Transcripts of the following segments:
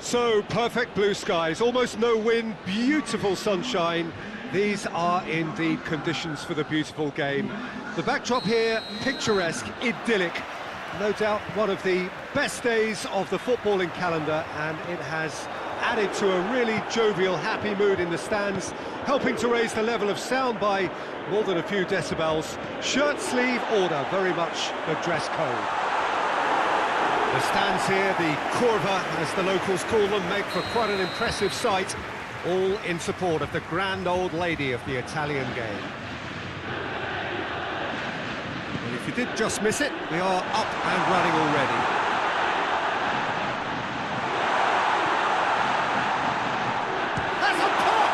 So, perfect blue skies, almost no wind, beautiful sunshine. These are indeed conditions for the beautiful game. The backdrop here, picturesque, idyllic. No doubt one of the best days of the footballing calendar, and it has added to a really jovial, happy mood in the stands, helping to raise the level of sound by more than a few decibels. Shirt sleeve order, very much the dress code. The stands here, the curva, as the locals call them, make for quite an impressive sight, all in support of the grand old lady of the Italian game. And if you did just miss it, we are up and running already. That's a pop!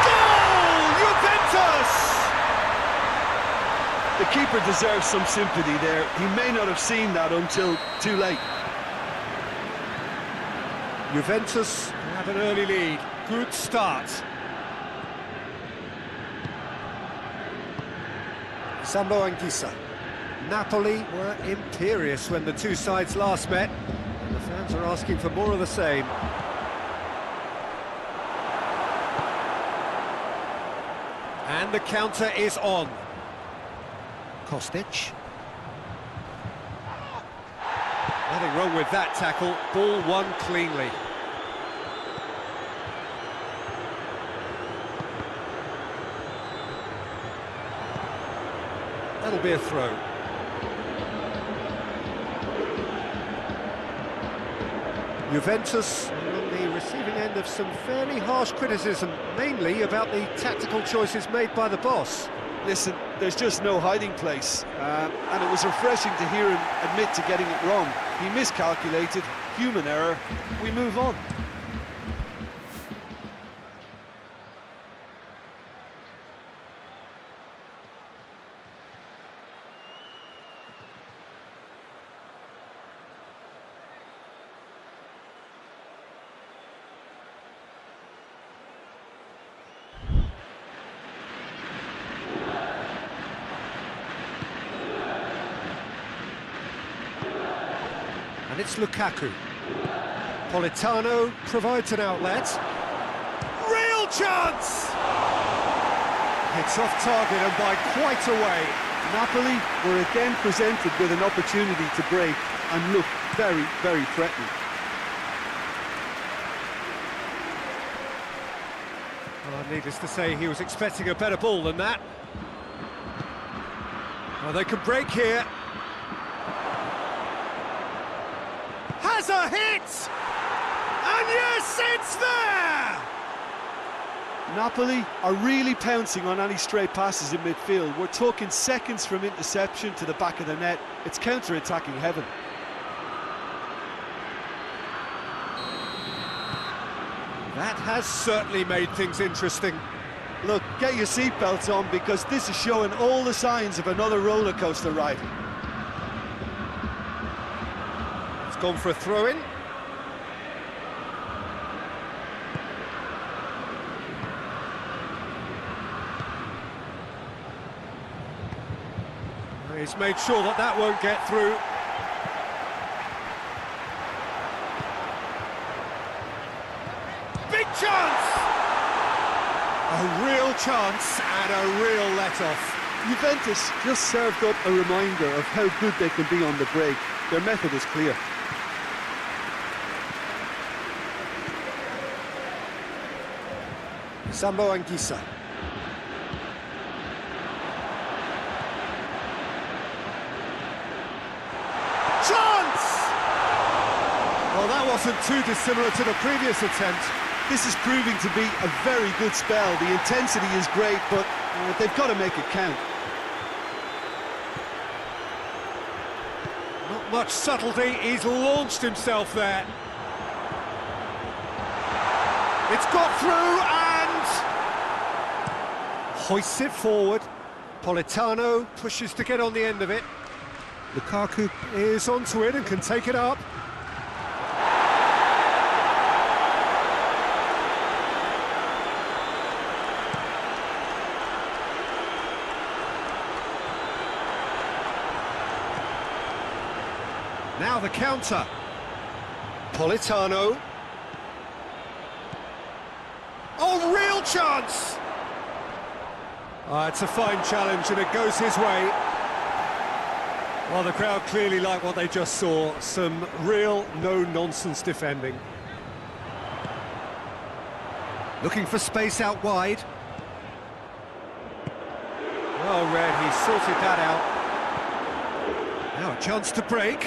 Goal! Juventus! The keeper deserves some sympathy there. He may not have seen that until too late. Juventus have an early lead. Good start. Sambo Anguissa. Napoli were imperious when the two sides last met. And the fans are asking for more of the same. And the counter is on. Kostic. Nothing wrong with that tackle. Ball won cleanly. That'll be a throw. Juventus on the receiving end of some fairly harsh criticism, mainly about the tactical choices made by the boss. Listen, there's just no hiding place, and it was refreshing to hear him admit to getting it wrong. He miscalculated, human error, we move on. And it's Lukaku. Politano provides an outlet. Real chance! It's off target and by quite a way. Napoli were again presented with an opportunity to break and looked very, very threatening. Well, needless to say, he was expecting a better ball than that. Well, they could break here. Has a hit! And yes, it's there! Napoli are really pouncing on any stray passes in midfield. We're talking seconds from interception to the back of the net. It's counter-attacking heaven. That has certainly made things interesting. Look, get your seatbelts on, because this is showing all the signs of another roller coaster ride. It's gone for a throw-in. He's made sure that that won't get through. Big chance! A real chance and a real let-off. Juventus just served up a reminder of how good they can be on the break. Their method is clear. Sambo Anguissa. Chance! Well, that wasn't too dissimilar to the previous attempt. This is proving to be a very good spell. The intensity is great, but they've got to make it count. Not much subtlety, he's launched himself there. It's got through and hoists it forward. Politano pushes to get on the end of it. Lukaku is onto it and can take it up. Now the counter. Politano. goal chance! It's a fine challenge and it goes his way. Well, the crowd clearly like what they just saw. Some real no-nonsense defending. Looking for space out wide. Well read, he sorted that out. Now a chance to break.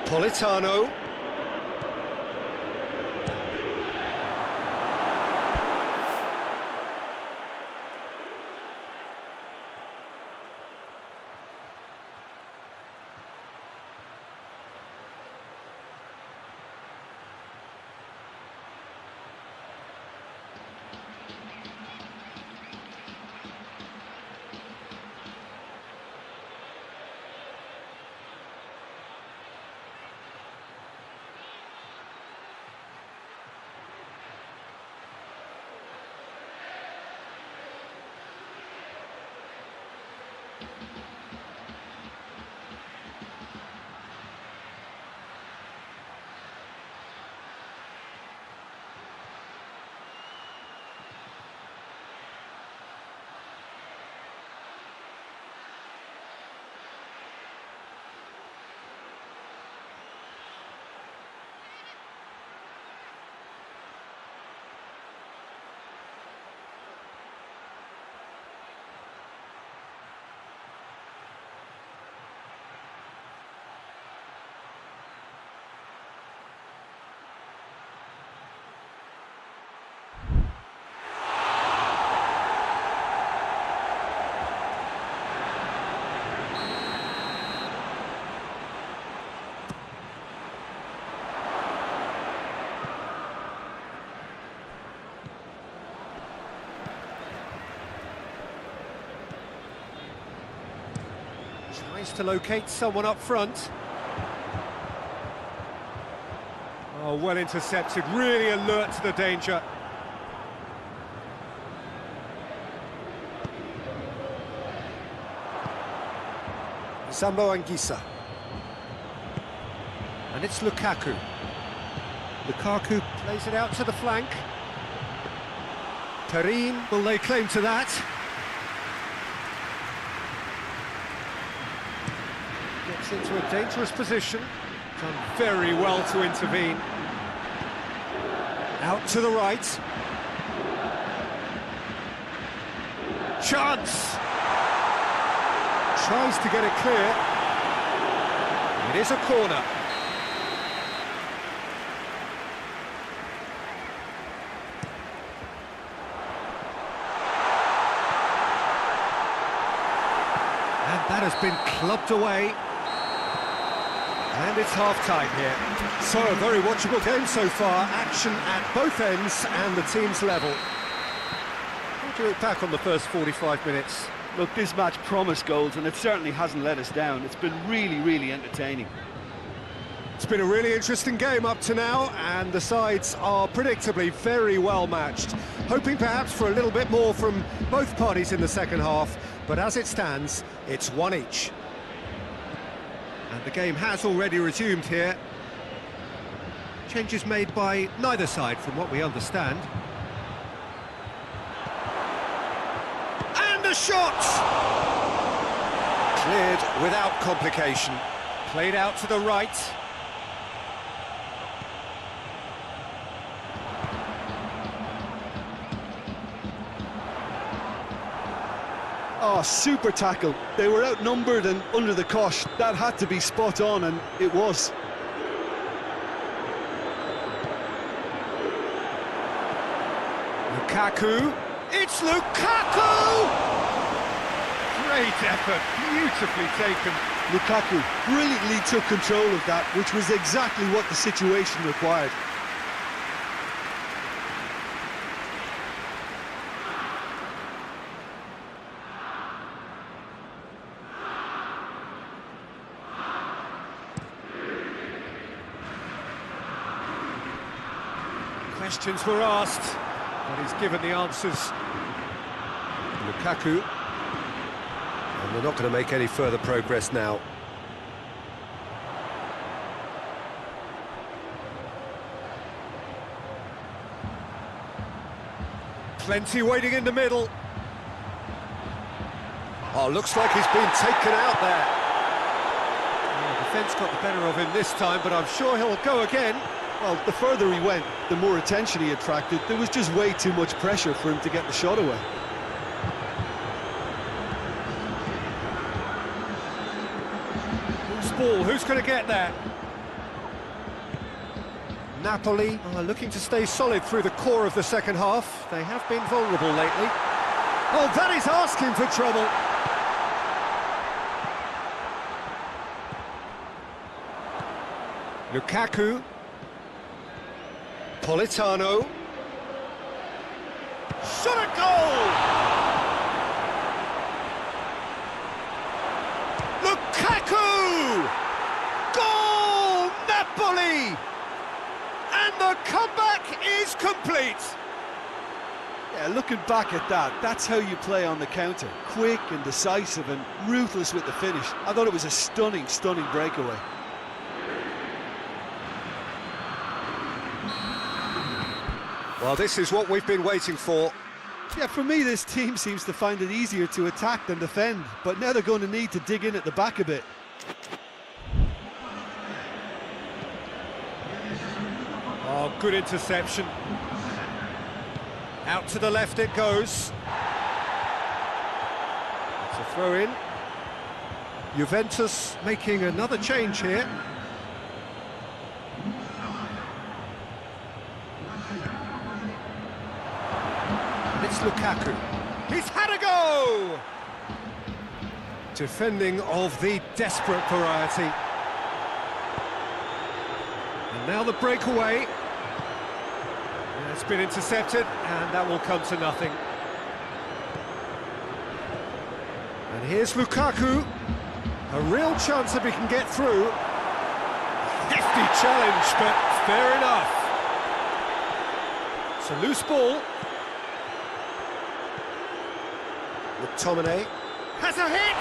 Politano. Tries to locate someone up front. Oh, well intercepted, really alert to the danger. Zambo Anguissa. And it's Lukaku. Lukaku plays it out to the flank. Tarim will lay claim to that. Gets into a dangerous position. Done very well to intervene. Out to the right. Chance! Tries to get it clear. It is a corner. And that has been clubbed away. And it's half-time here. So, a very watchable game so far. Action at both ends and the team's level. How do you look back on the first 45 minutes? Look, this match promised goals, and it certainly hasn't let us down. It's been really, really entertaining. It's been a really interesting game up to now, and the sides are predictably very well matched. Hoping perhaps for a little bit more from both parties in the second half, but as it stands, it's one each. And the game has already resumed here. Changes made by neither side, from what we understand. And a shot! Cleared without complication. Played out to the right. Oh, super tackle. They were outnumbered and under the cosh. That had to be spot on, and it was. Lukaku. It's Lukaku! Great effort, beautifully taken. Lukaku brilliantly took control of that, which was exactly what the situation required. Questions were asked, but he's given the answers. Lukaku. And they're not going to make any further progress now. Plenty waiting in the middle. Oh, looks like he's been taken out there. The defence got the better of him this time, but I'm sure he'll go again. Well, the further he went, the more attention he attracted. There was just way too much pressure for him to get the shot away. Who's ball? Who's going to get there? Napoli are looking to stay solid through the core of the second half. They have been vulnerable lately. Oh, that is asking for trouble. Lukaku. Politano. Shot a goal! Lukaku! Goal! Napoli! And the comeback is complete. Yeah, looking back at that, that's how you play on the counter. Quick and decisive and ruthless with the finish. I thought it was a stunning, stunning breakaway. Well, this is what we've been waiting for. Yeah, for me, this team seems to find it easier to attack than defend, but now they're going to need to dig in at the back a bit. Oh, good interception. Out to the left it goes. It's a throw-in. Juventus making another change here. It's Lukaku. He's had a go! Defending of the desperate variety. And now the breakaway. It's been intercepted, and that will come to nothing. And here's Lukaku. A real chance if he can get through. Hefty challenge, but fair enough. It's a loose ball. McTominay has a hit!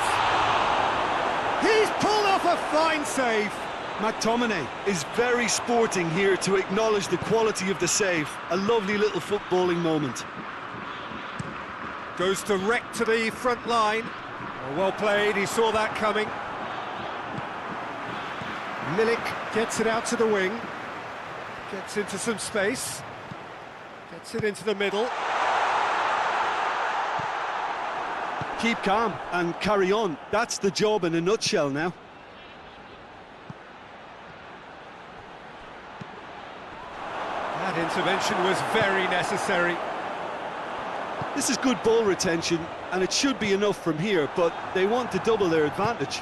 He's pulled off a fine save. McTominay is very sporting here to acknowledge the quality of the save. A lovely little footballing moment. Goes direct to the front line. Well played, he saw that coming. Milik gets it out to the wing. Gets into some space. Gets it into the middle. Keep calm and carry on. That's the job in a nutshell now. That intervention was very necessary. This is good ball retention, and it should be enough from here, but they want to double their advantage.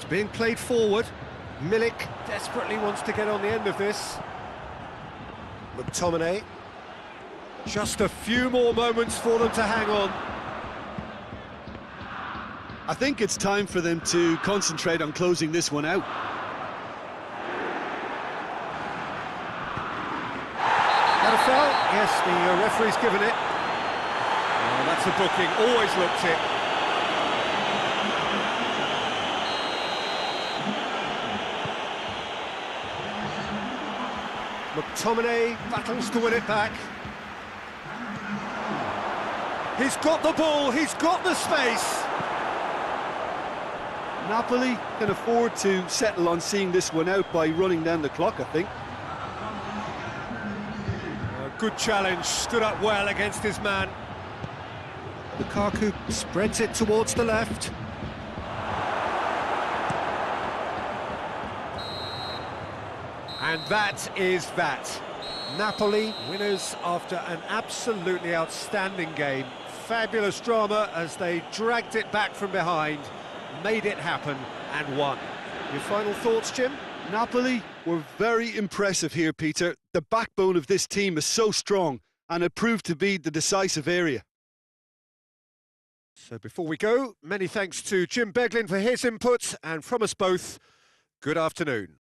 Being played forward. Milik desperately wants to get on the end of this. McTominay. Just a few more moments for them to hang on. I think it's time for them to concentrate on closing this one out. That a foul? Yes, the referee's given it. Oh, that's a booking, always looked it. McTominay battles to win it back. He's got the ball, he's got the space. Napoli can afford to settle on seeing this one out by running down the clock, I think. A good challenge, stood up well against his man. Lukaku spreads it towards the left. And that is that. Napoli, winners after an absolutely outstanding game. Fabulous drama as they dragged it back from behind, made it happen and won. Your final thoughts, Jim? Napoli were very impressive here, Peter. The backbone of this team is so strong, and it proved to be the decisive area. So before we go, many thanks to Jim Beglin for his input, and from us both, good afternoon.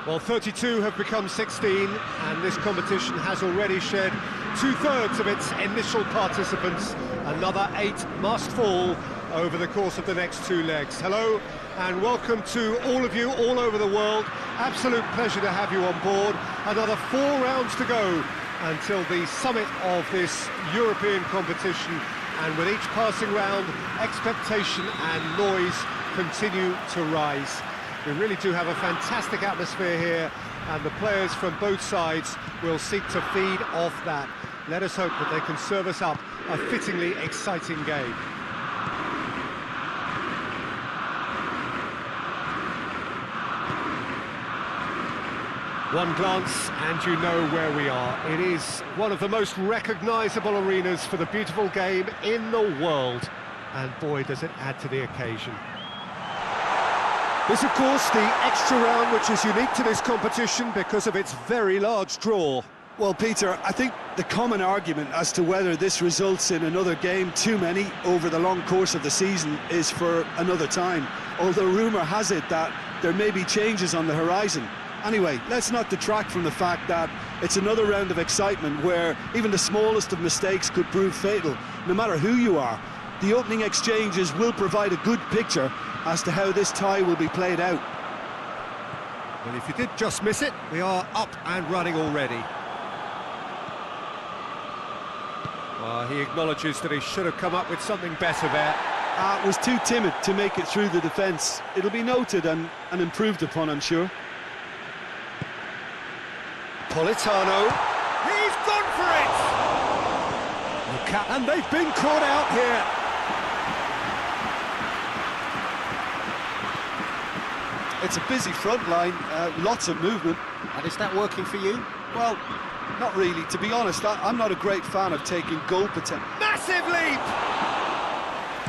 Well, 32 have become 16, and this competition has already shed two-thirds of its initial participants. Another 8 must fall over the course of the next 2 legs. Hello, and welcome to all of you all over the world. Absolute pleasure to have you on board. Another 4 rounds to go until the summit of this European competition, and with each passing round, expectation and noise continue to rise. We really do have a fantastic atmosphere here, and the players from both sides will seek to feed off that. Let us hope that they can serve us up a fittingly exciting game. One glance and you know where we are. It is one of the most recognisable arenas for the beautiful game in the world, and boy does it add to the occasion. This, of course, the extra round, which is unique to this competition because of its very large draw. Well, Peter, I think the common argument as to whether this results in another game too many over the long course of the season is for another time, although rumour has it that there may be changes on the horizon. Anyway, let's not detract from the fact that it's another round of excitement where even the smallest of mistakes could prove fatal, no matter who you are. The opening exchanges will provide a good picture as to how this tie will be played out. Well, if you did just miss it, we are up and running already. Well, he acknowledges that he should have come up with something better there. Was too timid to make it through the defence. It'll be noted and improved upon, I'm sure. Politano, he's gone for it! And they've been caught out here. It's a busy front line, lots of movement. And is that working for you? Well, not really. To be honest, I'm not a great fan of taking goal potential. Massive leap!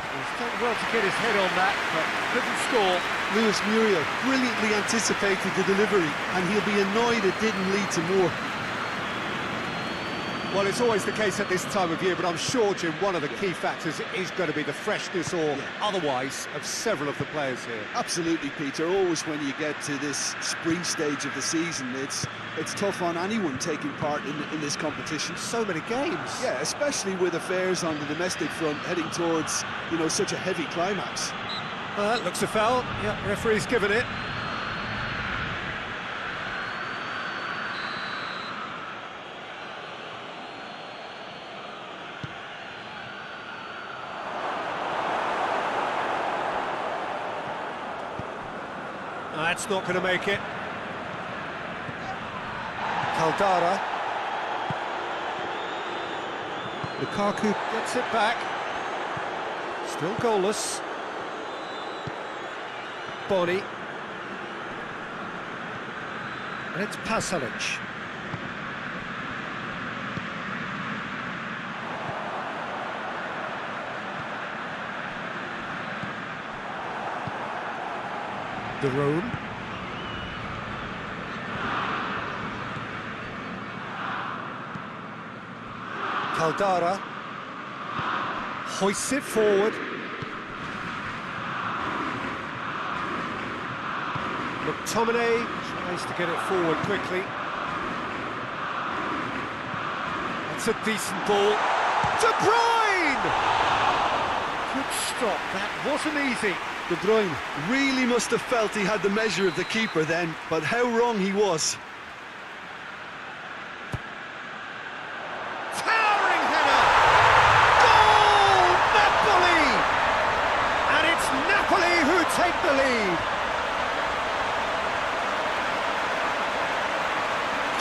He's done well to get his head on that, but couldn't score. Luis Muriel brilliantly anticipated the delivery, and he'll be annoyed it didn't lead to more. Well, it's always the case at this time of year, but I'm sure, Jim, one of the key factors is going to be the freshness or otherwise of several of the players here. Absolutely, Peter. Always when you get to this spring stage of the season, it's tough on anyone taking part in this competition. So many games. Yeah, especially with affairs on the domestic front heading towards, such a heavy climax. Well, that looks a foul. Yeah, referee's given it. That's not going to make it. Caldara. Lukaku gets it back. Still goalless. Boni. And it's Pasalic. De Roon. Caldara hoists it forward. McTominay tries to get it forward quickly. That's a decent ball. De Bruyne! Good stop, that wasn't easy. De Bruyne really must have felt he had the measure of the keeper then, but how wrong he was. Towering header! Goal! Napoli! And it's Napoli who take the lead.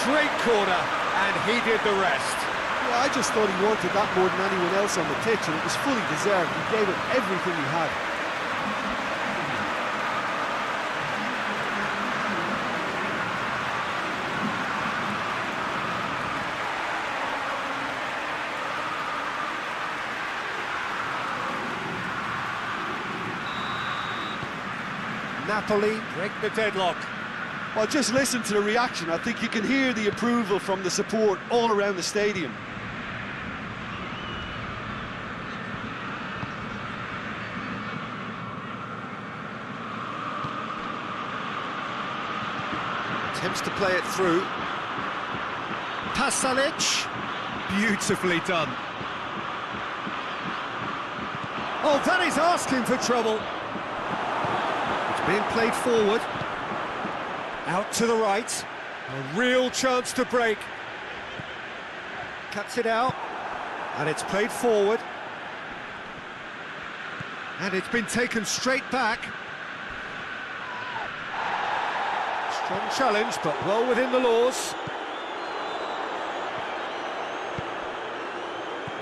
Great corner, and he did the rest. Yeah, I just thought he wanted that more than anyone else on the pitch, and it was fully deserved. He gave it everything he had. Napoli break the deadlock. Well, just listen to the reaction. I think you can hear the approval from the support all around the stadium. Attempts to play it through. Pasalic, beautifully done. Oh, that is asking for trouble. It's being played forward. Out to the right. A real chance to break. Cuts it out. And it's played forward. And it's been taken straight back. Strong challenge, but well within the laws.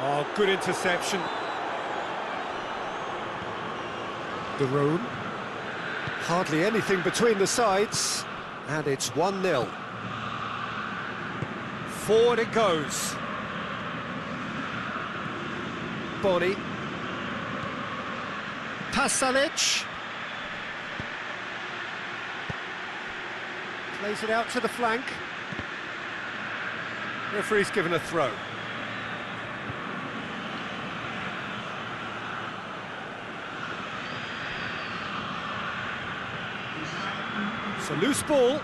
Oh, good interception. The room. Hardly anything between the sides. And it's 1-0. Forward it goes. Boni. Pasalic. Plays it out to the flank. Referee's given a throw. It's a loose ball.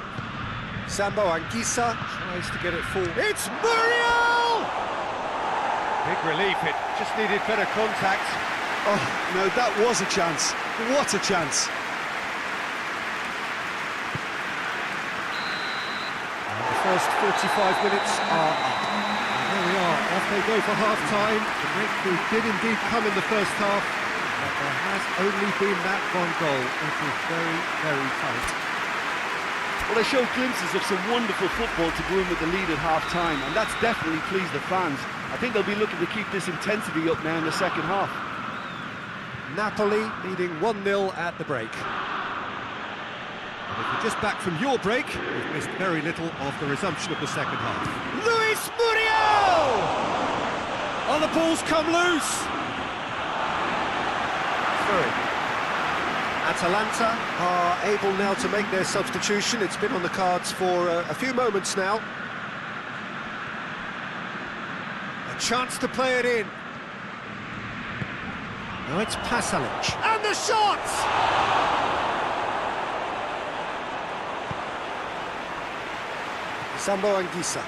Sambo Anguissa tries to get it forward. It's Muriel! Big relief, it just needed better contact. Oh, no, that was a chance. What a chance. The first 45 minutes are up. And there we are, off they go for half-time. The breakthrough did indeed come in the first half, but there has only been that one goal. It was very, very tight. Well, they showed glimpses of some wonderful football to go in with the lead at half-time, and that's definitely pleased the fans. I think they'll be looking to keep this intensity up now in the second half. Napoli leading 1-0 at the break. And if you're just back from your break, you've missed very little of the resumption of the second half. Luis Muriel! Oh, the ball's come loose! Through. Atalanta are able now to make their substitution. It's been on the cards for a few moments now. A chance to play it in. Now it's Pasalic. And the shot! Sambo Anguissa.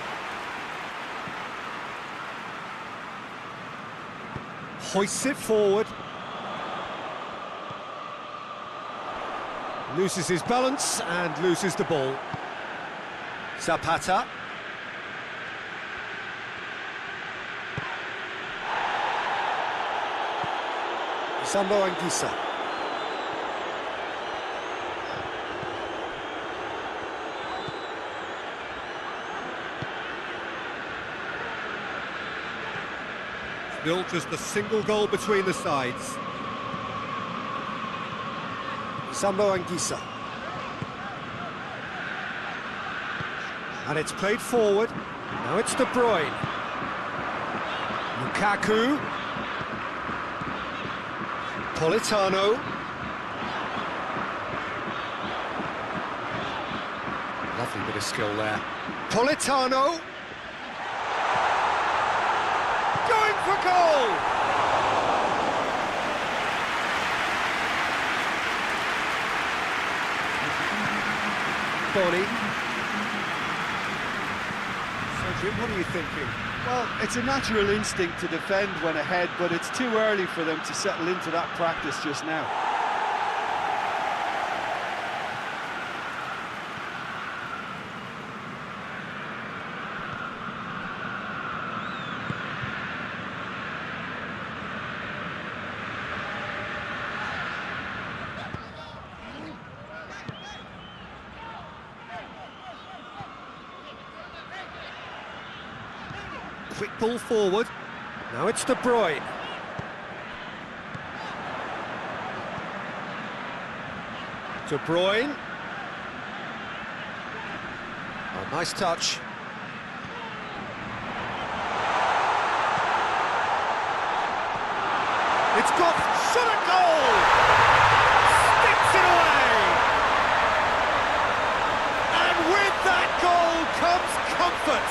Hoists it forward. Loses his balance and loses the ball. Zapata. Sambo Anguissa. Still just a single goal between the sides. Sambo Anguissa. And it's played forward. Now it's De Bruyne. Lukaku. Politano. Lovely bit of skill there. Politano. Goal! for goal! Bonnie. Cedric, what are you thinking? Well, it's a natural instinct to defend when ahead, but it's too early for them to settle into that practice just now. Quick ball forward. Now it's De Bruyne. De Bruyne. Oh, nice touch. It's got shot at goal! Sticks it away! And with that goal comes comfort.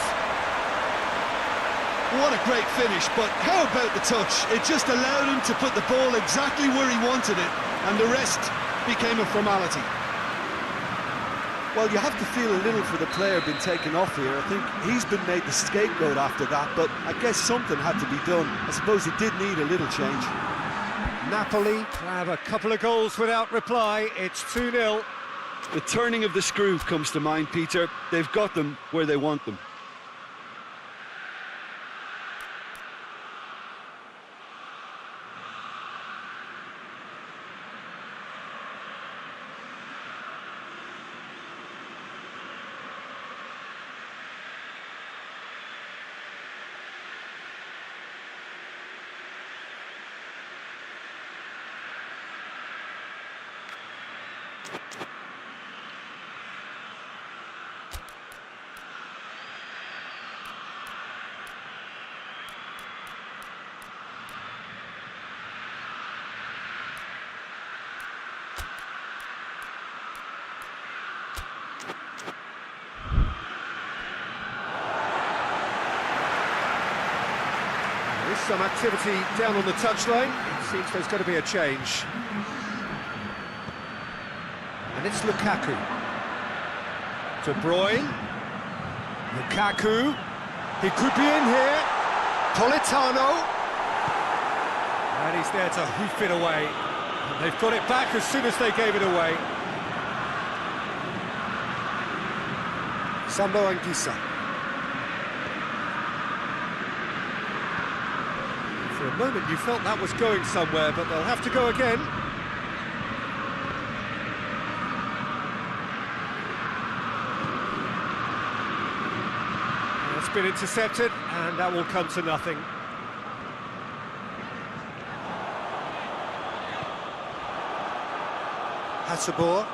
What a great finish, but how about the touch? It just allowed him to put the ball exactly where he wanted it, and the rest became a formality. Well, you have to feel a little for the player being taken off here. I think he's been made the scapegoat after that, but I guess something had to be done. I suppose he did need a little change. Napoli have a couple of goals without reply. It's 2-0. The turning of the screw comes to mind, Peter. They've got them where they want them. There's some activity down on the touchline. It seems there's going to be a change. And it's Lukaku. De Bruyne. Lukaku. He could be in here. Politano. And he's there to hoof it away. And they've got it back as soon as they gave it away. Sambo Anguissa. For a moment you felt that was going somewhere, but they'll have to go again. That's been intercepted, and that will come to nothing. Hasabur.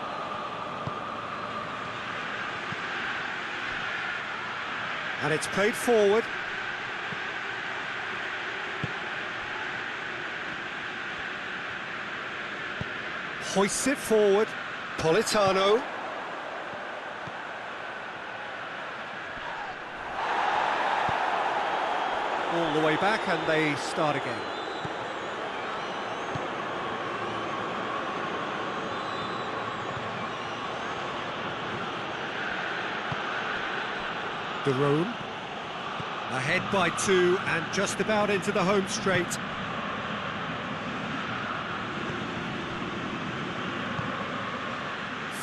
And it's played forward. Hoists it forward. Politano. All the way back, and they start again. De Rome. Ahead by 2 and just about into the home straight.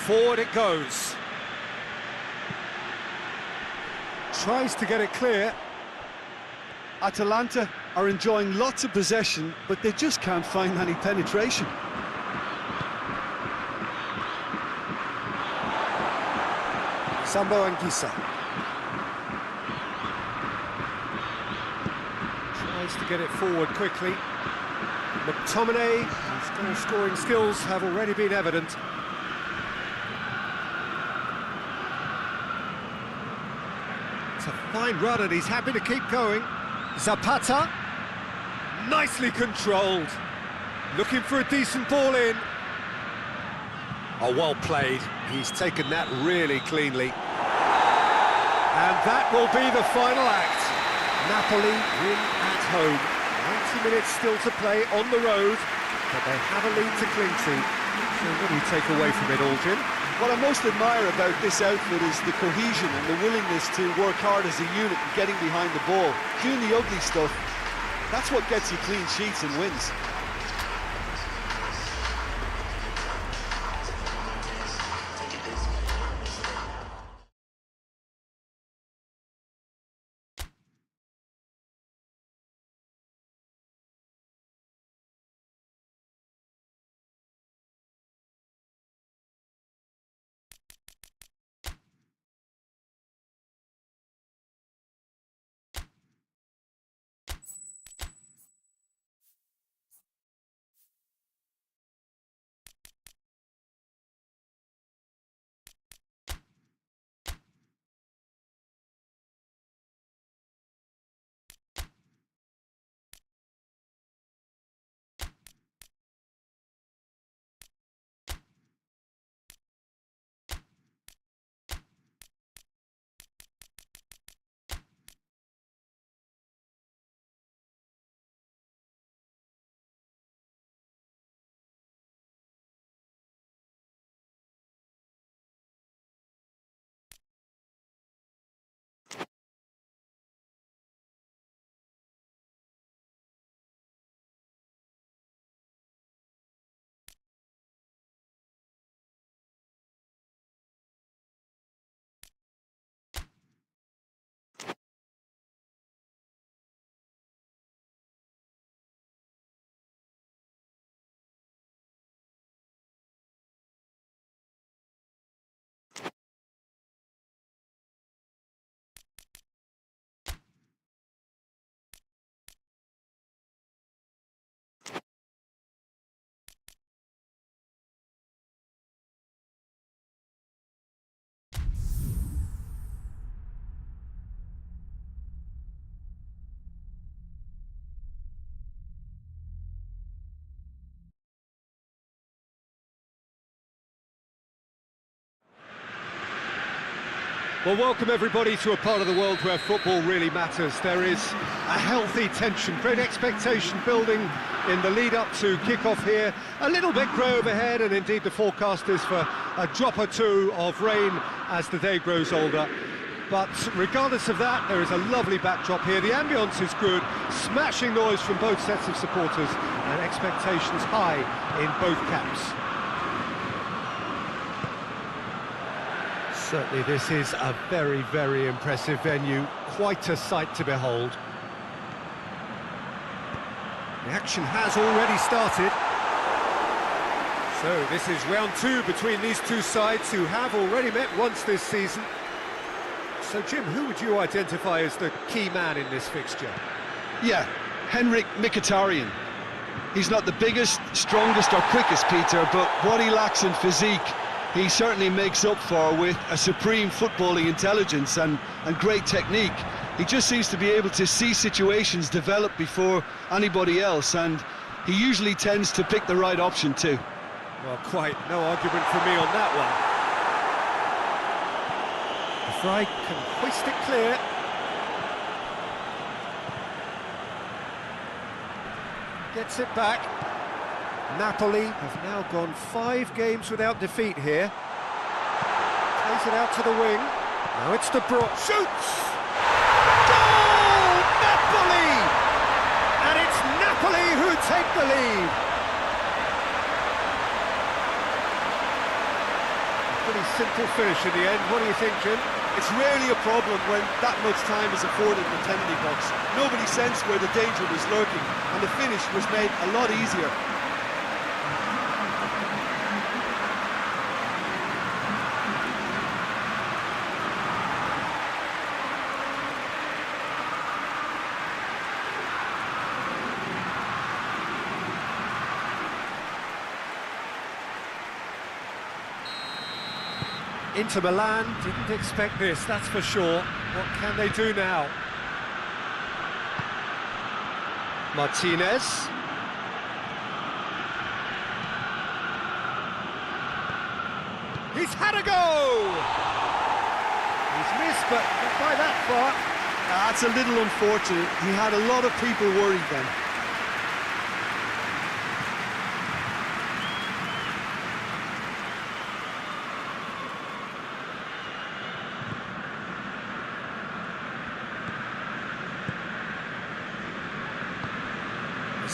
Forward it goes. Tries to get it clear. Atalanta are enjoying lots of possession, but they just can't find any penetration. Sambo Anguissa. Tries to get it forward quickly. McTominay, his goal-scoring skills have already been evident. It's a fine run and he's happy to keep going. Zapata, nicely controlled. Looking for a decent ball in. Oh, well played. He's taken that really cleanly. And that will be the final act. Napoli win at home. minutes still to play on the road, but they have a lead to cling to. So what do you take away from it all, Jim? What I most admire about this outfit is the cohesion and the willingness to work hard as a unit and getting behind the ball. Doing the ugly stuff, that's what gets you clean sheets and wins. Well, welcome everybody to a part of the world where football really matters. There is a healthy tension, great expectation building in the lead-up to kick-off here. A little bit grey overhead, and indeed the forecast is for a drop or two of rain as the day grows older. But regardless of that, there is a lovely backdrop here. The ambience is good, smashing noise from both sets of supporters, and expectations high in both camps. Certainly this is a very, very impressive venue, quite a sight to behold. The action has already started. So this is round two between these two sides who have already met once this season. So Jim, who would you identify as the key man in this fixture? Yeah, Henrik Mkhitaryan. He's not the biggest, strongest or quickest, Peter, but what he lacks in physique, he certainly makes up for with a supreme footballing intelligence and great technique. He just seems to be able to see situations develop before anybody else, and he usually tends to pick the right option too. Well, quite no argument for me on that one. The Fry can hoist it clear. Gets it back. Napoli have now gone 5 games without defeat here. Plays it out to the wing. Now it's De Bruyne. Shoots! Goal! Napoli! And it's Napoli who take the lead. A pretty simple finish in the end. What do you think, Jim? It's rarely a problem when that much time is afforded in the penalty box. Nobody sensed where the danger was lurking, and the finish was made a lot easier. Inter Milan didn't expect this, that's for sure. What can they do now? Martinez. He's had a go! He's missed, but not by that far. That's a little unfortunate. He had a lot of people worried then.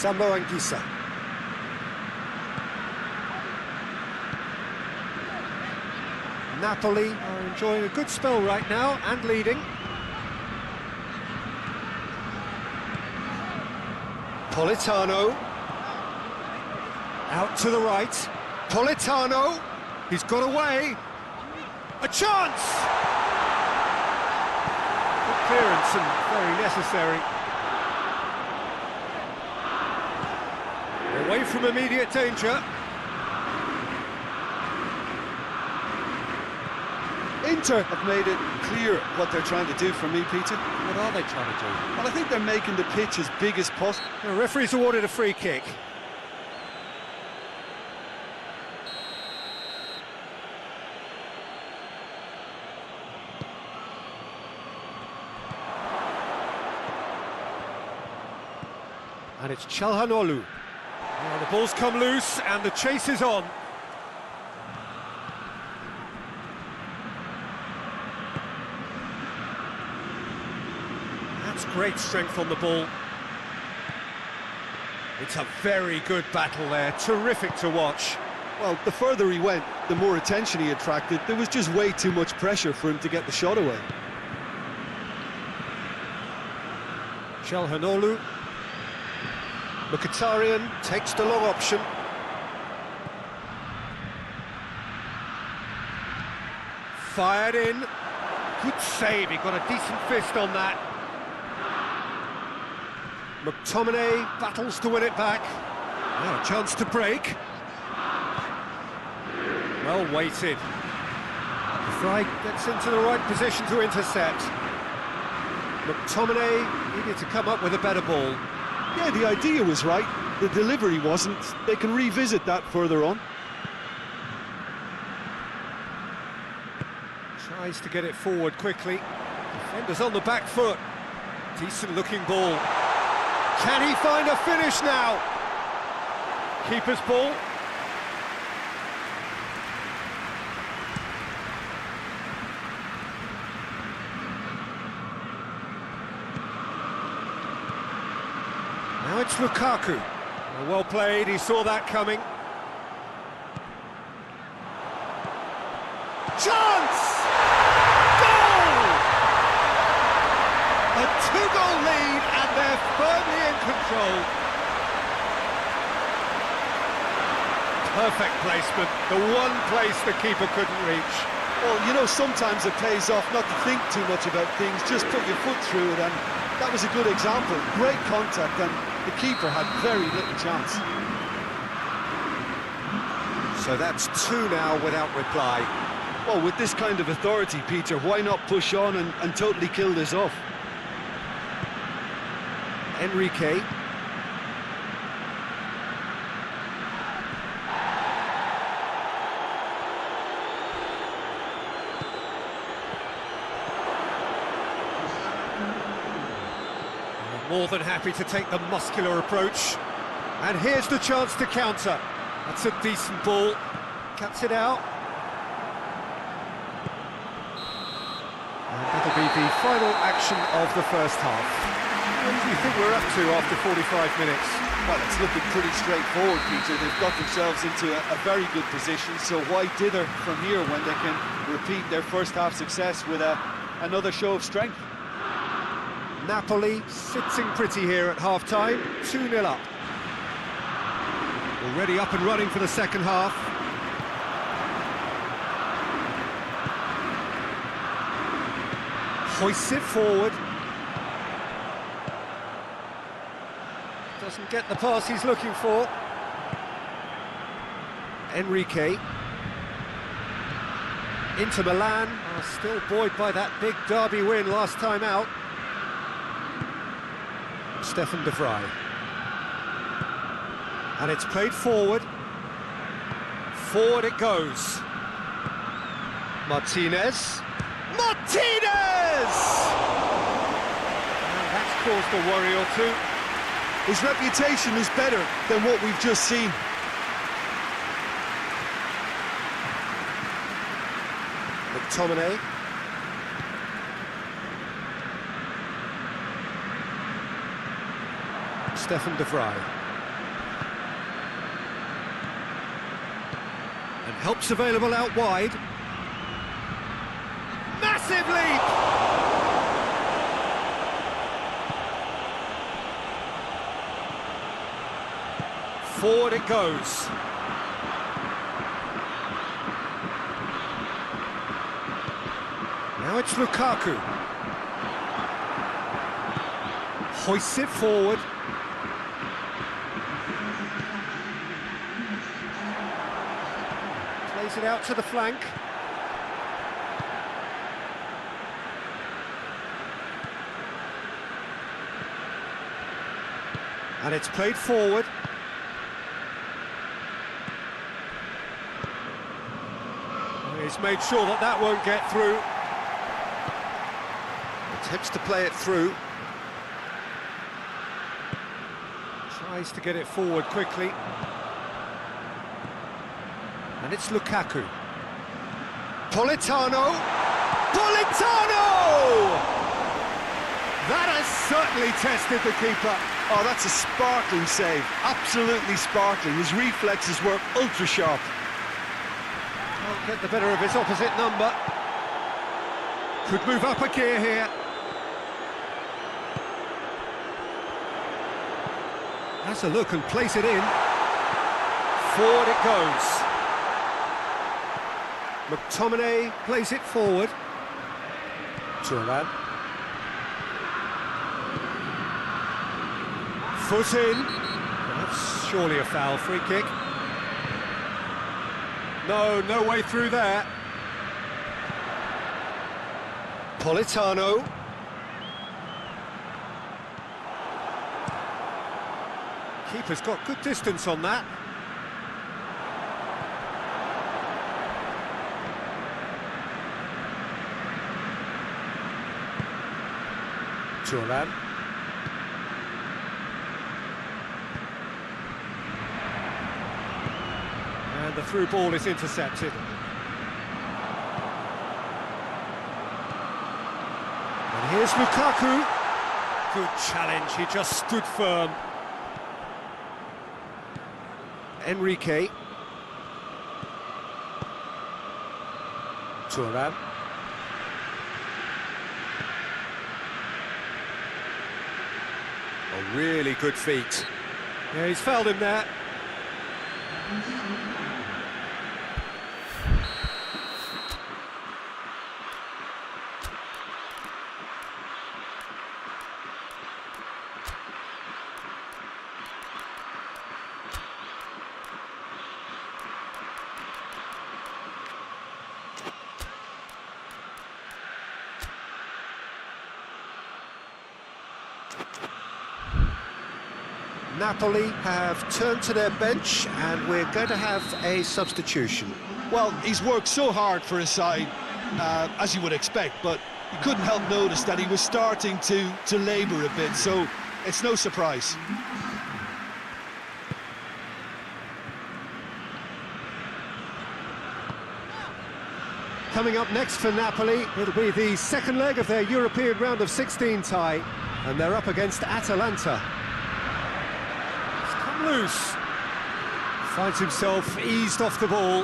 Sambo Anguissa. Napoli are enjoying a good spell right now and leading. Politano. Out to the right. Politano. He's got away. A chance! Good clearance and very necessary. Away from immediate danger. Inter have made it clear what they're trying to do for me, Peter. What are they trying to do? Well, I think they're making the pitch as big as possible. The referee's awarded a free kick. And it's Çalhanoğlu. Now the ball's come loose and the chase is on. That's great strength on the ball. It's a very good battle there, terrific to watch. Well, the further he went, the more attention he attracted. There was just way too much pressure for him to get the shot away. Çalhanoğlu. Mkhitaryan takes the long option. Fired in. Good save, he got a decent fist on that. McTominay battles to win it back. Now a chance to break. Well weighted. Fry gets into the right position to intercept. McTominay needed to come up with a better ball. Yeah, the idea was right, the delivery wasn't. They can revisit that further on. Tries to get it forward quickly. Defender's on the back foot. Decent looking ball. Can he find a finish now? Keeper's ball. Now it's Lukaku. Well played, he saw that coming. Chance! Goal! A two-goal lead and they're firmly in control. Perfect placement, the one place the keeper couldn't reach. Well, you know, sometimes it pays off not to think too much about things, just put your foot through it, and that was a good example. Great contact, and the keeper had very little chance. So that's two now without reply. Well, with this kind of authority, Peter, why not push on and totally kill this off? Enrique. More than happy to take the muscular approach. And here's the chance to counter. That's a decent ball. Cuts it out. And that'll be the final action of the first half. What do you think we're up to after 45 minutes? Well, it's looking pretty straightforward, Peter. They've got themselves into a very good position, so why dither from here when they can repeat their first half success with another show of strength? Napoli sitting pretty here at half-time, 2-0 up. Already up and running for the second half. Hoists it forward. Doesn't get the pass he's looking for. Enrique. Inter Milan are still buoyed by that big derby win last time out. Stefan de Vrij. And it's played forward. Forward it goes. Martinez. Martinez! Now that's caused a worry or two. His reputation is better than what we've just seen. McTominay. Stefan de Vrij. Help's available out wide. Massive leap! Forward it goes. Now it's Lukaku. Hoists it forward. Plays it out to the flank. And it's played forward. He's made sure that that won't get through. Attempts to play it through. Tries to get it forward quickly. And it's Lukaku. Politano! Politano! That has certainly tested the keeper. Oh, that's a sparkling save. Absolutely sparkling. His reflexes were ultra sharp. Can't get the better of his opposite number. Could move up a gear here. Has a look and place it in. Forward it goes. McTominay plays it forward. Turan. Foot in. That's surely a foul, free kick. No way through there. Politano. Keeper's got good distance on that. Turan. And the through ball is intercepted. And here's Lukaku. Good challenge, he just stood firm. Enrique. Turan. A really good feat. Yeah, he's fouled him there. Napoli have turned to their bench and we're going to have a substitution. Well, he's worked so hard for his side, as you would expect, but you couldn't help notice that he was starting to labour a bit, so it's no surprise. Coming up next for Napoli, it'll be the second leg of their European round of 16 tie, and they're up against Atalanta. Loose, finds himself eased off the ball.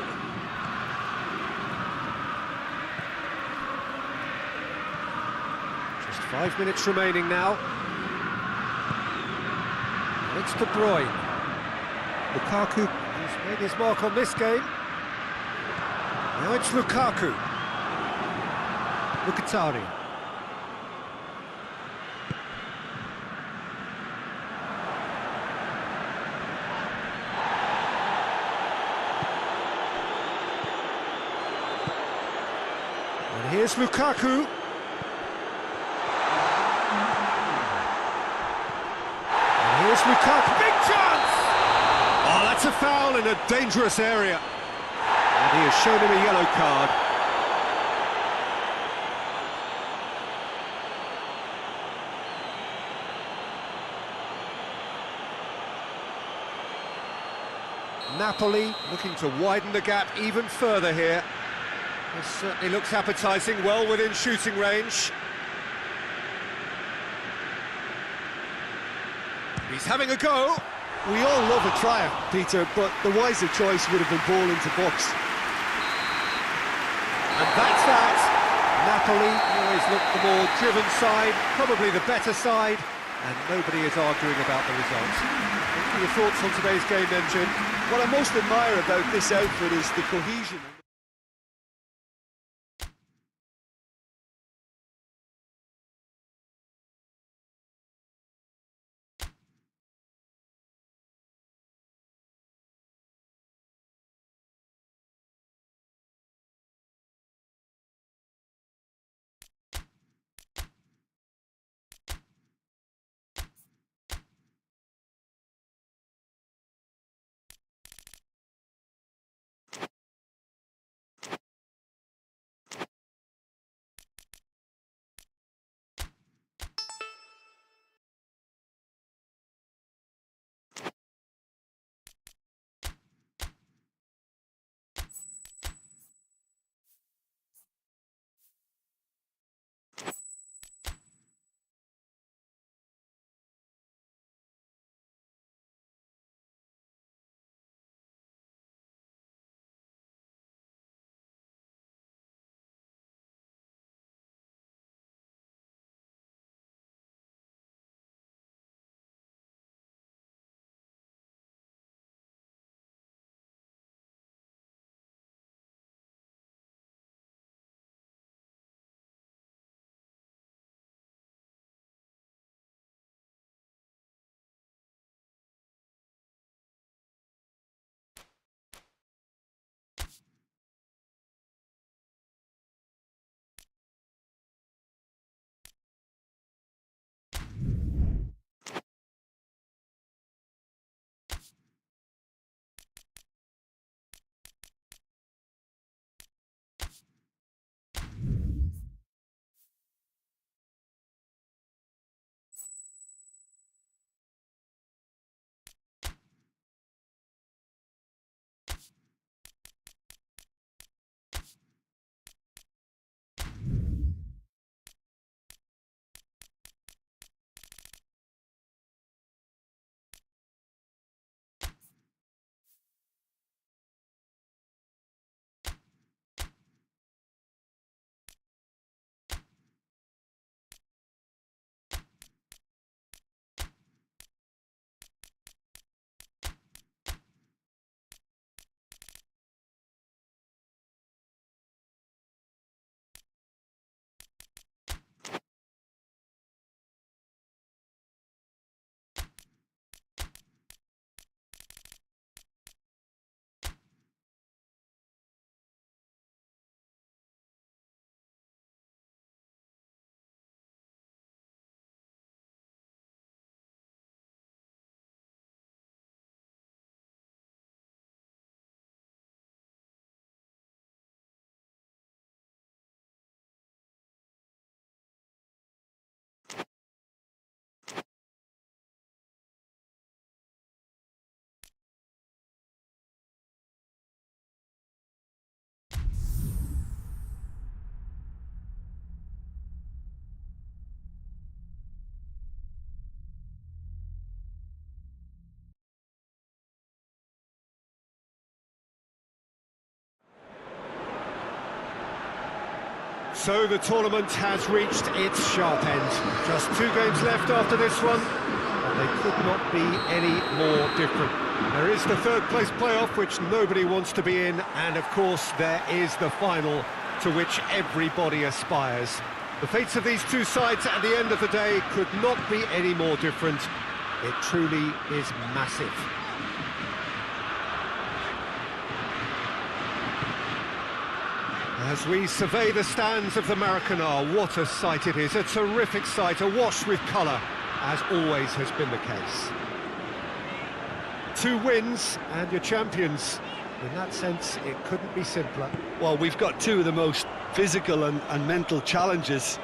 Just 5 minutes remaining now. And it's De Bruyne. Lukaku has made his mark on this game. Now it's Lukaku. Mkhitaryan. Here's Lukaku. And here's Lukaku. Big chance! Oh, that's a foul in a dangerous area. And he has shown him a yellow card. Napoli looking to widen the gap even further here. This certainly looks appetising, well within shooting range. He's having a go. We all love a triumph, Peter, but the wiser choice would have been ball into box. And that's that. Napoli always looked the more driven side, probably the better side, and nobody is arguing about the result. What are your thoughts on today's game then, Chinh? What I most admire about this outfit is the cohesion. So the tournament has reached its sharp end. Just 2 games left after this one, and they could not be any more different. There is the third place playoff, which nobody wants to be in, and of course there is the final, to which everybody aspires. The fates of these two sides at the end of the day could not be any more different. It truly is massive. As we survey the stands of the Maracanã, what a sight it is, a terrific sight, awash with colour, as always has been the case. 2 wins and you're champions. In that sense, it couldn't be simpler. Well, we've got 2 of the most physical and mental challenges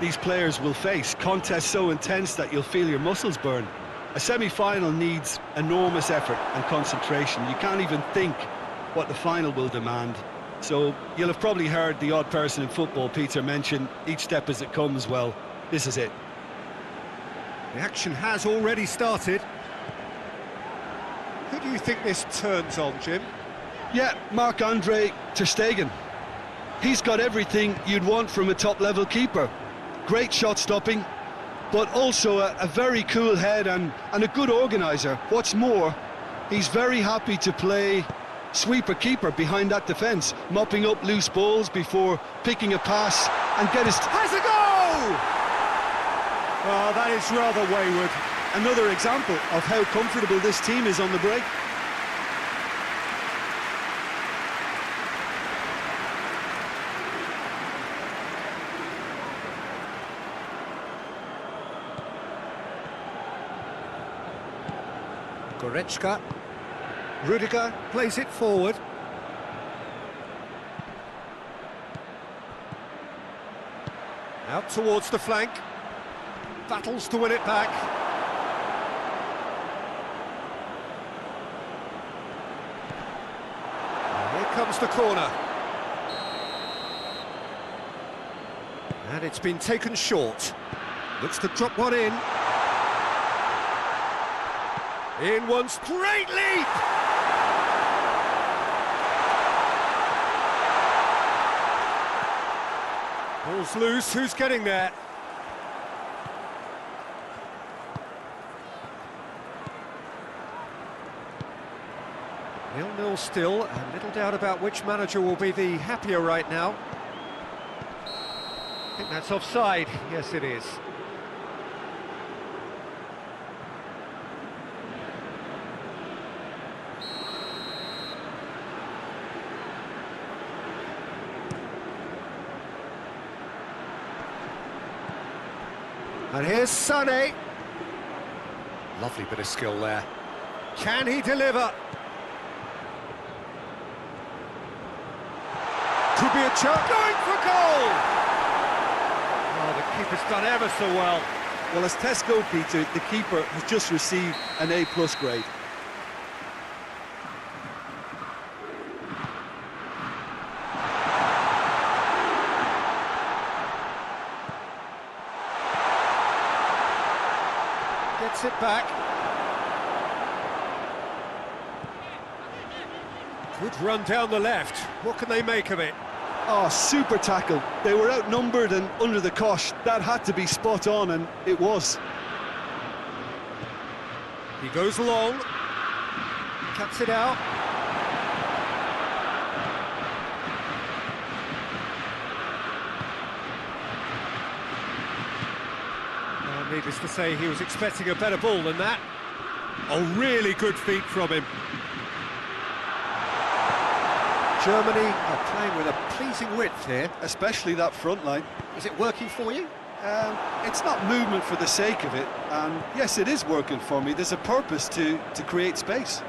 these players will face. Contests so intense that you'll feel your muscles burn. A semi-final needs enormous effort and concentration. You can't even think what the final will demand. So you'll have probably heard the odd person in football, Peter, mention each step as it comes. Well, this is it. The action has already started. Who do you think this turns on, Jim? Yeah, Marc-Andre ter Stegen. He's got everything you'd want from a top-level keeper. Great shot stopping, but also a very cool head and a good organiser. What's more, he's very happy to play sweeper-keeper behind that defence, mopping up loose balls before picking a pass and get his... Has a goal! Oh, that is rather wayward. Another example of how comfortable this team is on the break. Goretzka. Rudiger plays it forward. Out towards the flank. Battles to win it back. And here comes the corner. And it's been taken short. Looks to drop one in. In one straight leap! Ball's loose, who's getting there? Nil-nil still, and little doubt about which manager will be the happier right now. I think that's offside, yes it is. And here's Sané. Lovely bit of skill there. Can he deliver? Could be a chance. Going for goal! Oh, the keeper's done ever so well. Well, as tests go, Peter, the keeper has just received an A+ grade. Gets it back. Good run down the left. What can they make of it? Oh, super tackle. They were outnumbered and under the cosh. That had to be spot on, and it was. He goes long. Cuts it out. Needless to say, he was expecting a better ball than that. Oh, really good feet from him. Germany are playing with a pleasing width here. Especially that front line. Is it working for you? It's not movement for the sake of it, and yes, it is working for me. There's a purpose to create space.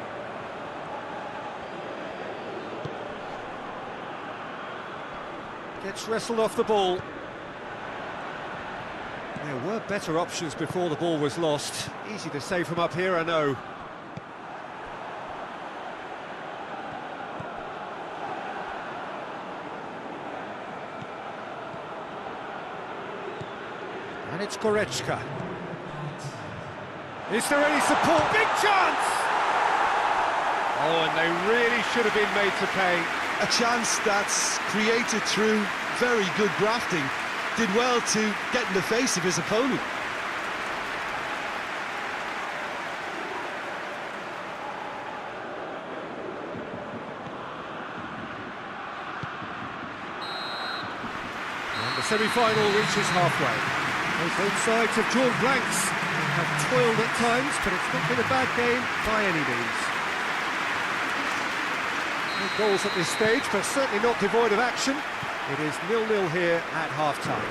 Gets wrestled off the ball. There were better options before the ball was lost. Easy to say from up here, I know. And it's Goretzka. Is there any support? Big chance! Oh, and they really should have been made to pay. A chance that's created through very good grafting. Did well to get in the face of his opponent. And the semi-final reaches halfway. Both sides have drawn blanks and have toiled at times, but it's not been a bad game by any means. No goals at this stage, but certainly not devoid of action. It is 0-0 here at half-time.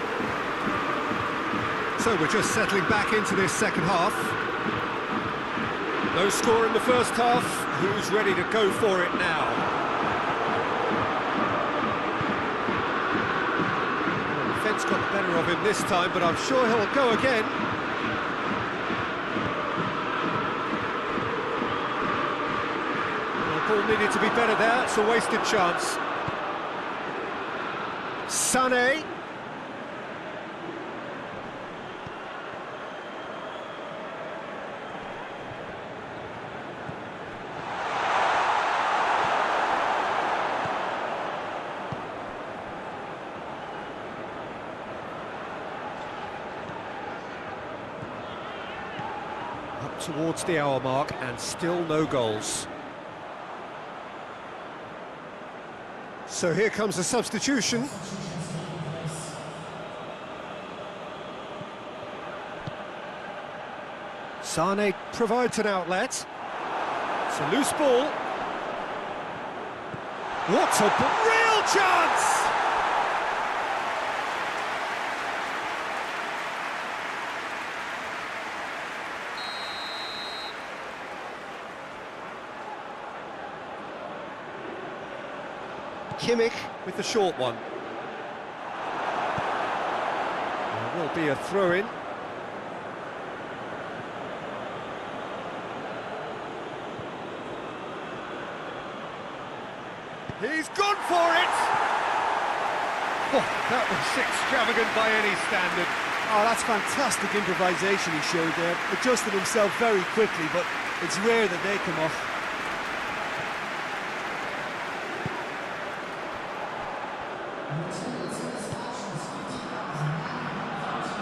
So we're just settling back into this second half. No score in the first half. Who's ready to go for it now? The defence got the better of him this time, but I'm sure he'll go again. The ball needed to be better there. It's a wasted chance. Sané. towards the hour mark and still no goals. So here comes a substitution. Sane provides an outlet. It's a loose ball. What a real chance! Kimmich with the short one. There will be a throw-in. He's gone for it! Oh, that was extravagant by any standard. Oh, that's fantastic improvisation he showed there. Adjusted himself very quickly, but it's rare that they come off.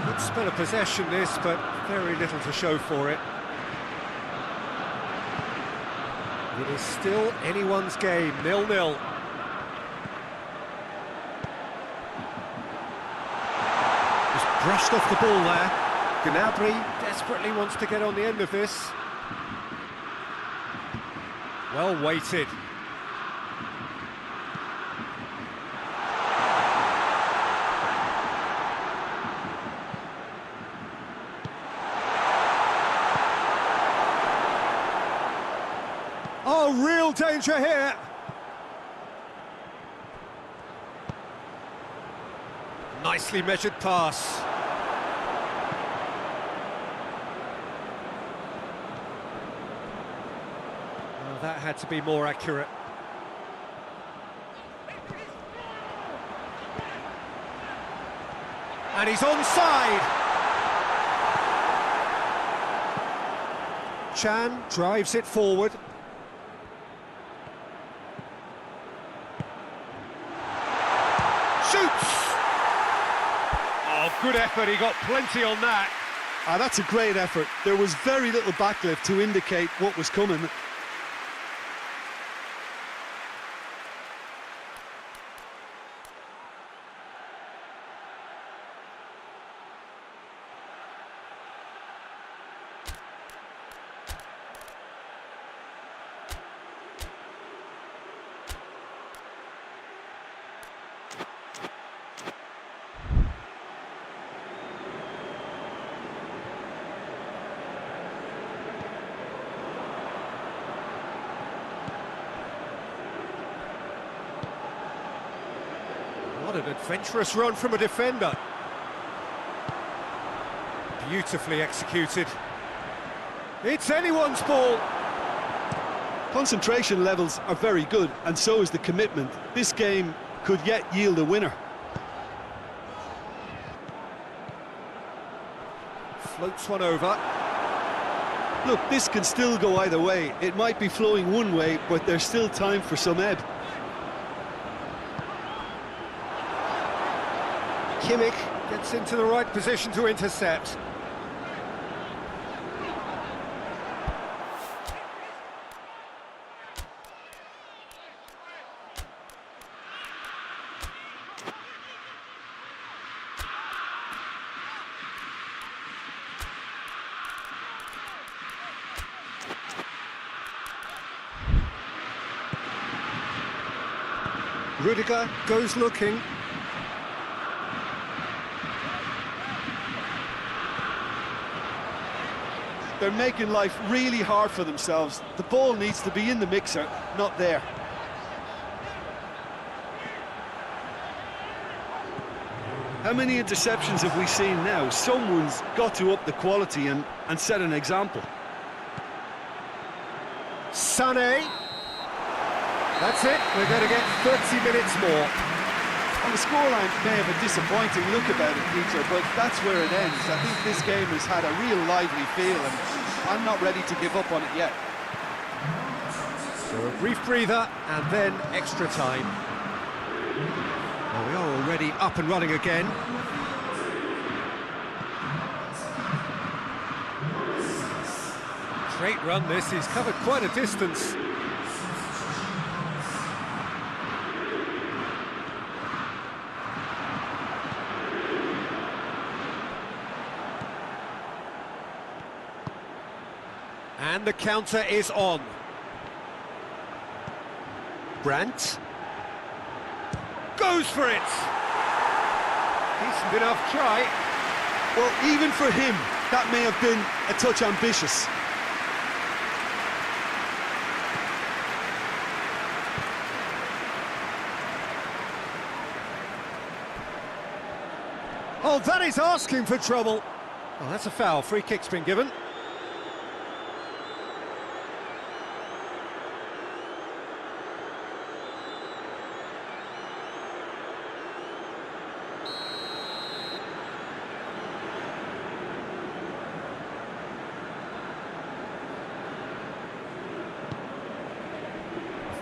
Good spell of possession this, but very little to show for it. It is still anyone's game, 0-0. Just brushed off the ball there. Gnabry desperately wants to get on the end of this. Well weighted. Oh, real danger here. Nicely measured pass. Well, that had to be more accurate. And he's onside. Chan drives it forward. Shoots! Oh, good effort, he got plenty on that. That's a great effort. There was very little backlift to indicate what was coming. What an adventurous run from a defender. Beautifully executed. It's anyone's ball. Concentration levels are very good, and so is the commitment. This game could yet yield a winner. Floats one over. Look, this can still go either way. It might be flowing one way, but there's still time for some ebb. Kimmich gets into the right position to intercept. Rudiger goes looking. They're making life really hard for themselves. The ball needs to be in the mixer, not there. How many interceptions have we seen now? Someone's got to up the quality and set an example. Sané. That's it, we're going to get 30 minutes more. And the scoreline may have a disappointing look about it, Peter, but that's where it ends. I think this game has had a real lively feel, and I'm not ready to give up on it yet. So a brief breather, and then extra time. Well, we are already up and running again. Great run this, he's covered quite a distance. And the counter is on. Brandt goes for it. Decent enough try. Well, even for him, that may have been a touch ambitious. Oh, that is asking for trouble. Oh, that's a foul. Free kick's been given.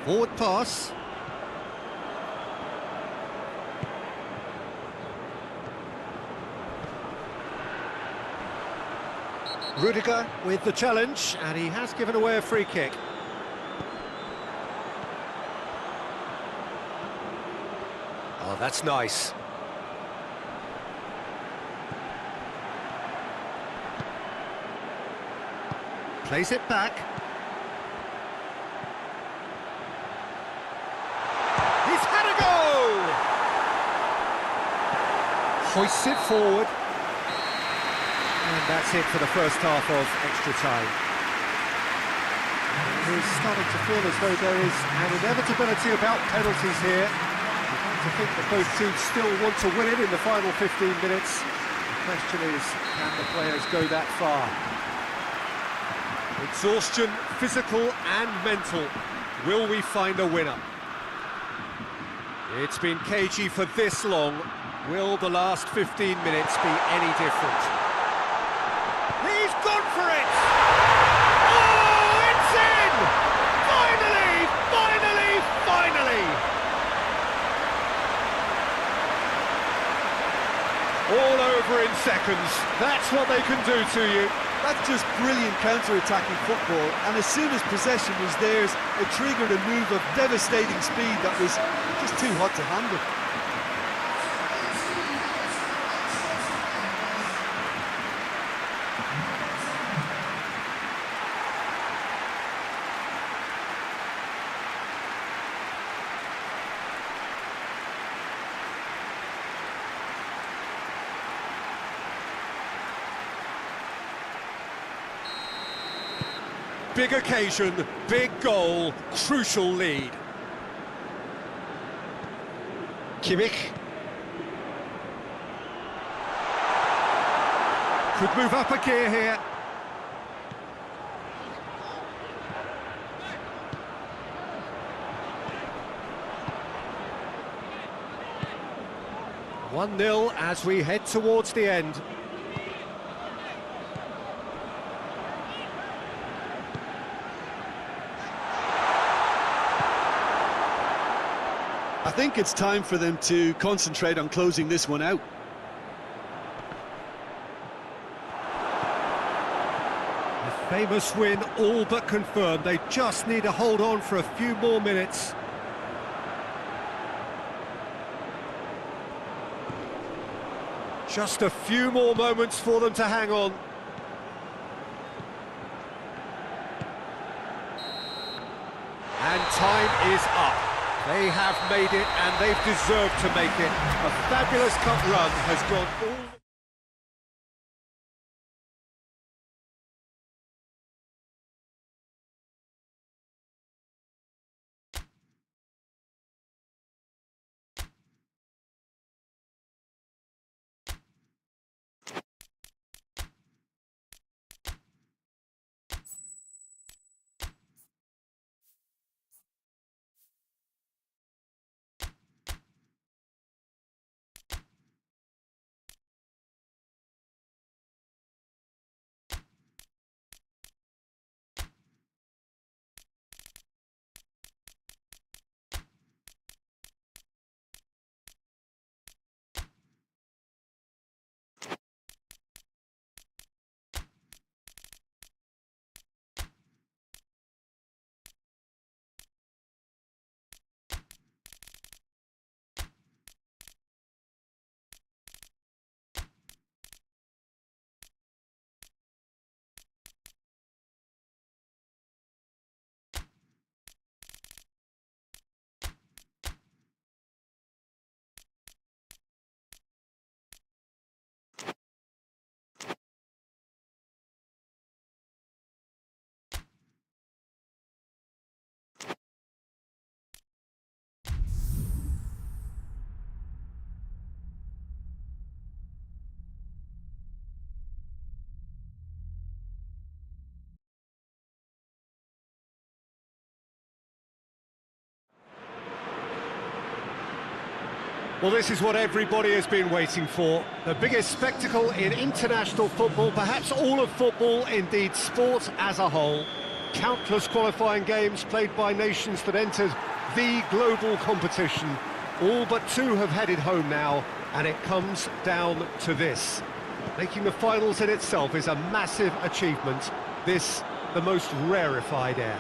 Forward pass. Rudiger with the challenge, and he has given away a free kick. Oh, that's nice. Plays it back. He's had a go! Hoists it forward. And that's it for the first half of extra time. He's starting to feel as though there is an inevitability about penalties here. You'd like to think that both teams still want to win it in the final 15 minutes. The question is, can the players go that far? Exhaustion, physical and mental. Will we find a winner? It's been cagey for this long. Will the last 15 minutes be any different? He's gone for it! Oh, it's in! Finally! Finally! Finally! All over in seconds. That's what they can do to you. That's just brilliant counter-attacking football, and as soon as possession was theirs, it triggered a move of devastating speed that was just too hot to handle. Big occasion, big goal, crucial lead. Kimmich. Could move up a gear here. "1-0 as we head towards the end. I think it's time for them to concentrate on closing this one out. A famous win, all but confirmed. They just need to hold on for a few more minutes. Just a few more moments for them to hang on. And time is up. They have made it, and they've deserved to make it. A fabulous cup run has gone all... Well, this is what everybody has been waiting for. The biggest spectacle in international football, perhaps all of football, indeed sport as a whole. Countless qualifying games played by nations that entered the global competition. All but two have headed home now, and it comes down to this. Making the finals in itself is a massive achievement. This, the most rarefied air.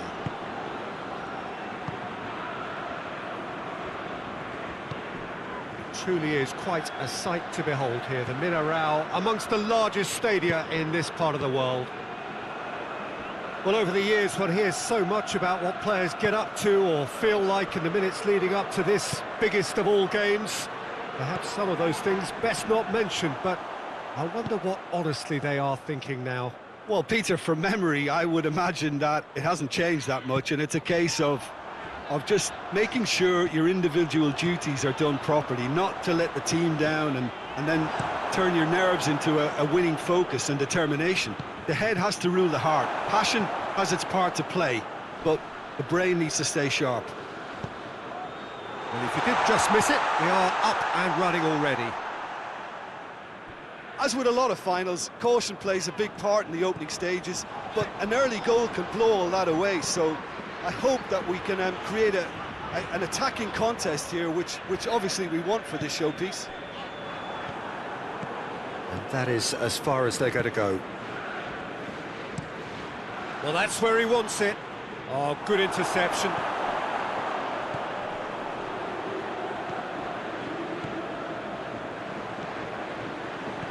Truly is quite a sight to behold here, the Mineral, amongst the largest stadia in this part of the world. Well, over the years, one hears so much about what players get up to or feel like in the minutes leading up to this biggest of all games. Perhaps some of those things best not mentioned, but I wonder what honestly they are thinking now. Well, Peter, from memory, I would imagine that it hasn't changed that much, and it's a case of just making sure your individual duties are done properly, not to let the team down and then turn your nerves into a winning focus and determination. The head has to rule the heart. Passion has its part to play, but the brain needs to stay sharp. And if you did just miss it, we are up and running already. As with a lot of finals, caution plays a big part in the opening stages, but an early goal can blow all that away, so I hope that we can create an attacking contest here, which obviously we want for this showpiece. And that is as far as they're going to go. Well, that's where he wants it. Oh, good interception.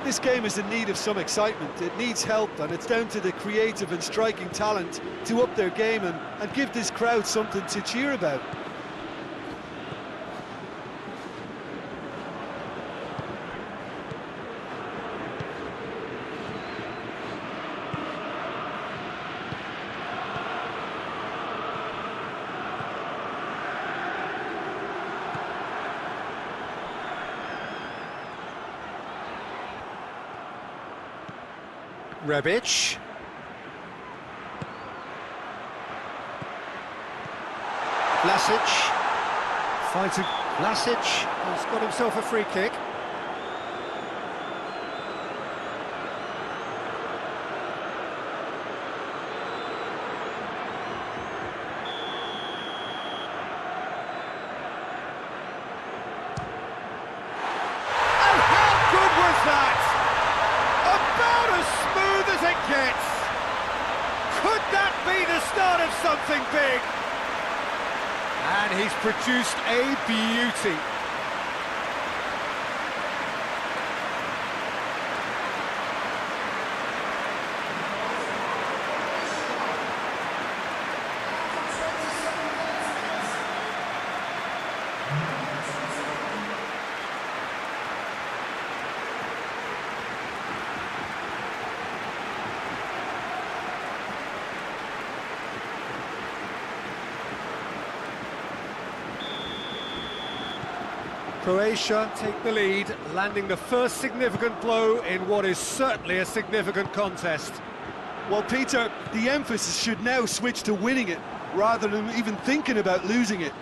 This game is in need of some excitement. It needs help, and it's down to the creative and striking talent to up their game and give this crowd something to cheer about. Rebic. Vlasic. Finds it. Vlasic has got himself a free kick. And how good was that? About as smooth as it gets. Could that be the start of something big? And he's produced a beauty. Croatia take the lead, landing the first significant blow in what is certainly a significant contest. Well, Peter, the emphasis should now switch to winning it, rather than even thinking about losing it.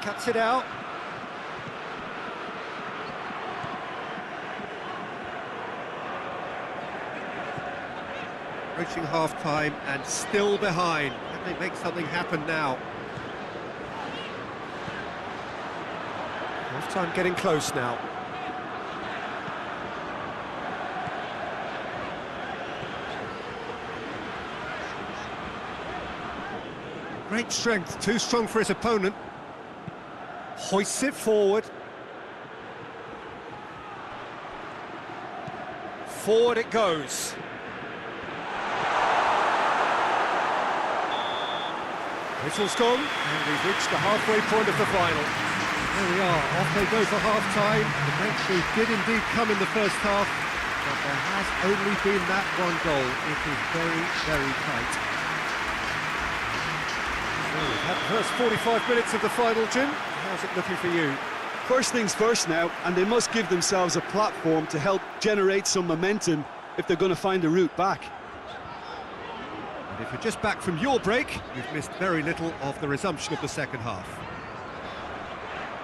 Cuts it out. Reaching half-time and still behind. Can they make something happen now? Half-time getting close now. Great strength, too strong for his opponent. Hoists it forward. Forward it goes. Whistle's gone, and we've reached the halfway point of the final. There we are, off they go for half-time. The breakthrough did indeed come in the first half, but there has only been that one goal. It is very, very tight. So we've had the first 45 minutes of the final, Jim. How's it looking for you? First things first now, and they must give themselves a platform to help generate some momentum if they're going to find a route back. And if you're just back from your break, you've missed very little of the resumption of the second half.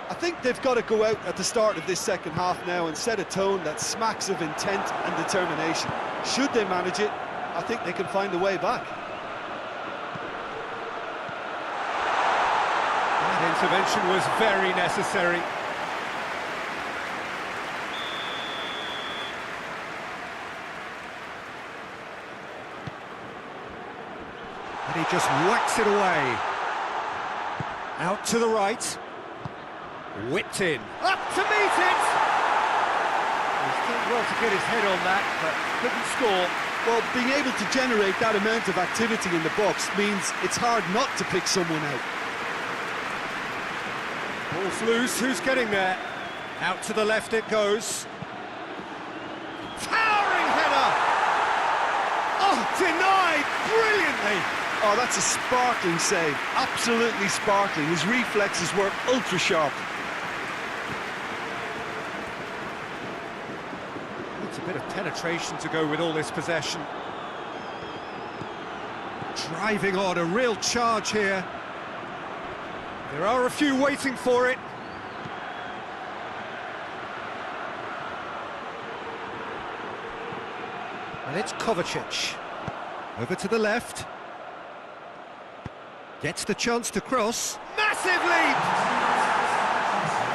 I think they've got to go out at the start of this second half now and set a tone that smacks of intent and determination. Should they manage it, I think they can find a way back. That intervention was very necessary. And he just whacks it away. Out to the right. Whipped in. Up to meet it! He's done well to get his head on that, but couldn't score. Well, being able to generate that amount of activity in the box means it's hard not to pick someone out. Ball's loose, who's getting there? Out to the left it goes. Towering header! Oh, denied brilliantly! Oh, that's a sparkling save, absolutely sparkling. His reflexes were ultra sharp. It's a bit of penetration to go with all this possession. Driving on, a real charge here. There are a few waiting for it. And it's Kovacic. Over to the left. Gets the chance to cross. Massive leap!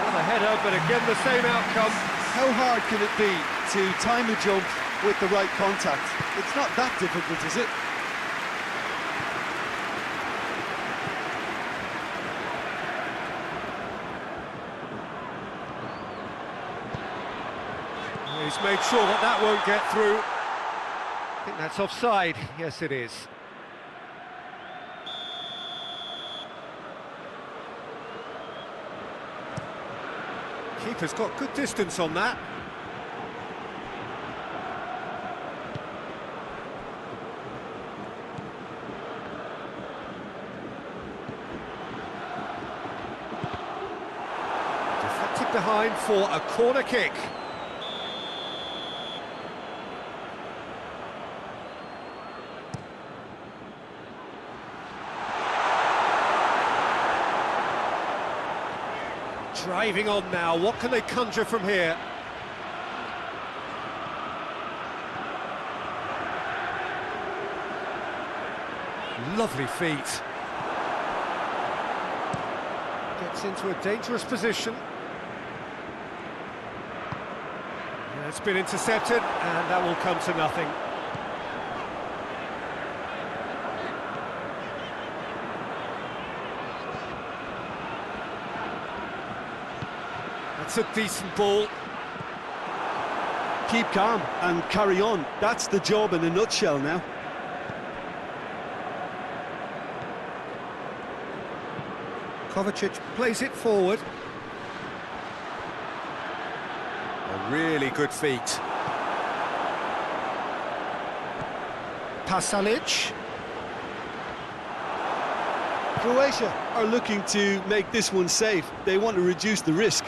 Another header, but again the same outcome. How hard can it be to time a jump with the right contact? It's not that difficult, is it? He's made sure that that won't get through. I think that's offside. Yes, it is. Keeper's got good distance on that. Deflected behind for a corner kick. Driving on now, what can they conjure from here? Lovely feet. Gets into a dangerous position. Yeah, it's been intercepted, and that will come to nothing. That's a decent ball. Keep calm and carry on. That's the job in a nutshell now. Kovacic plays it forward. A really good feat. Pasalic. Croatia are looking to make this one safe. They want to reduce the risk.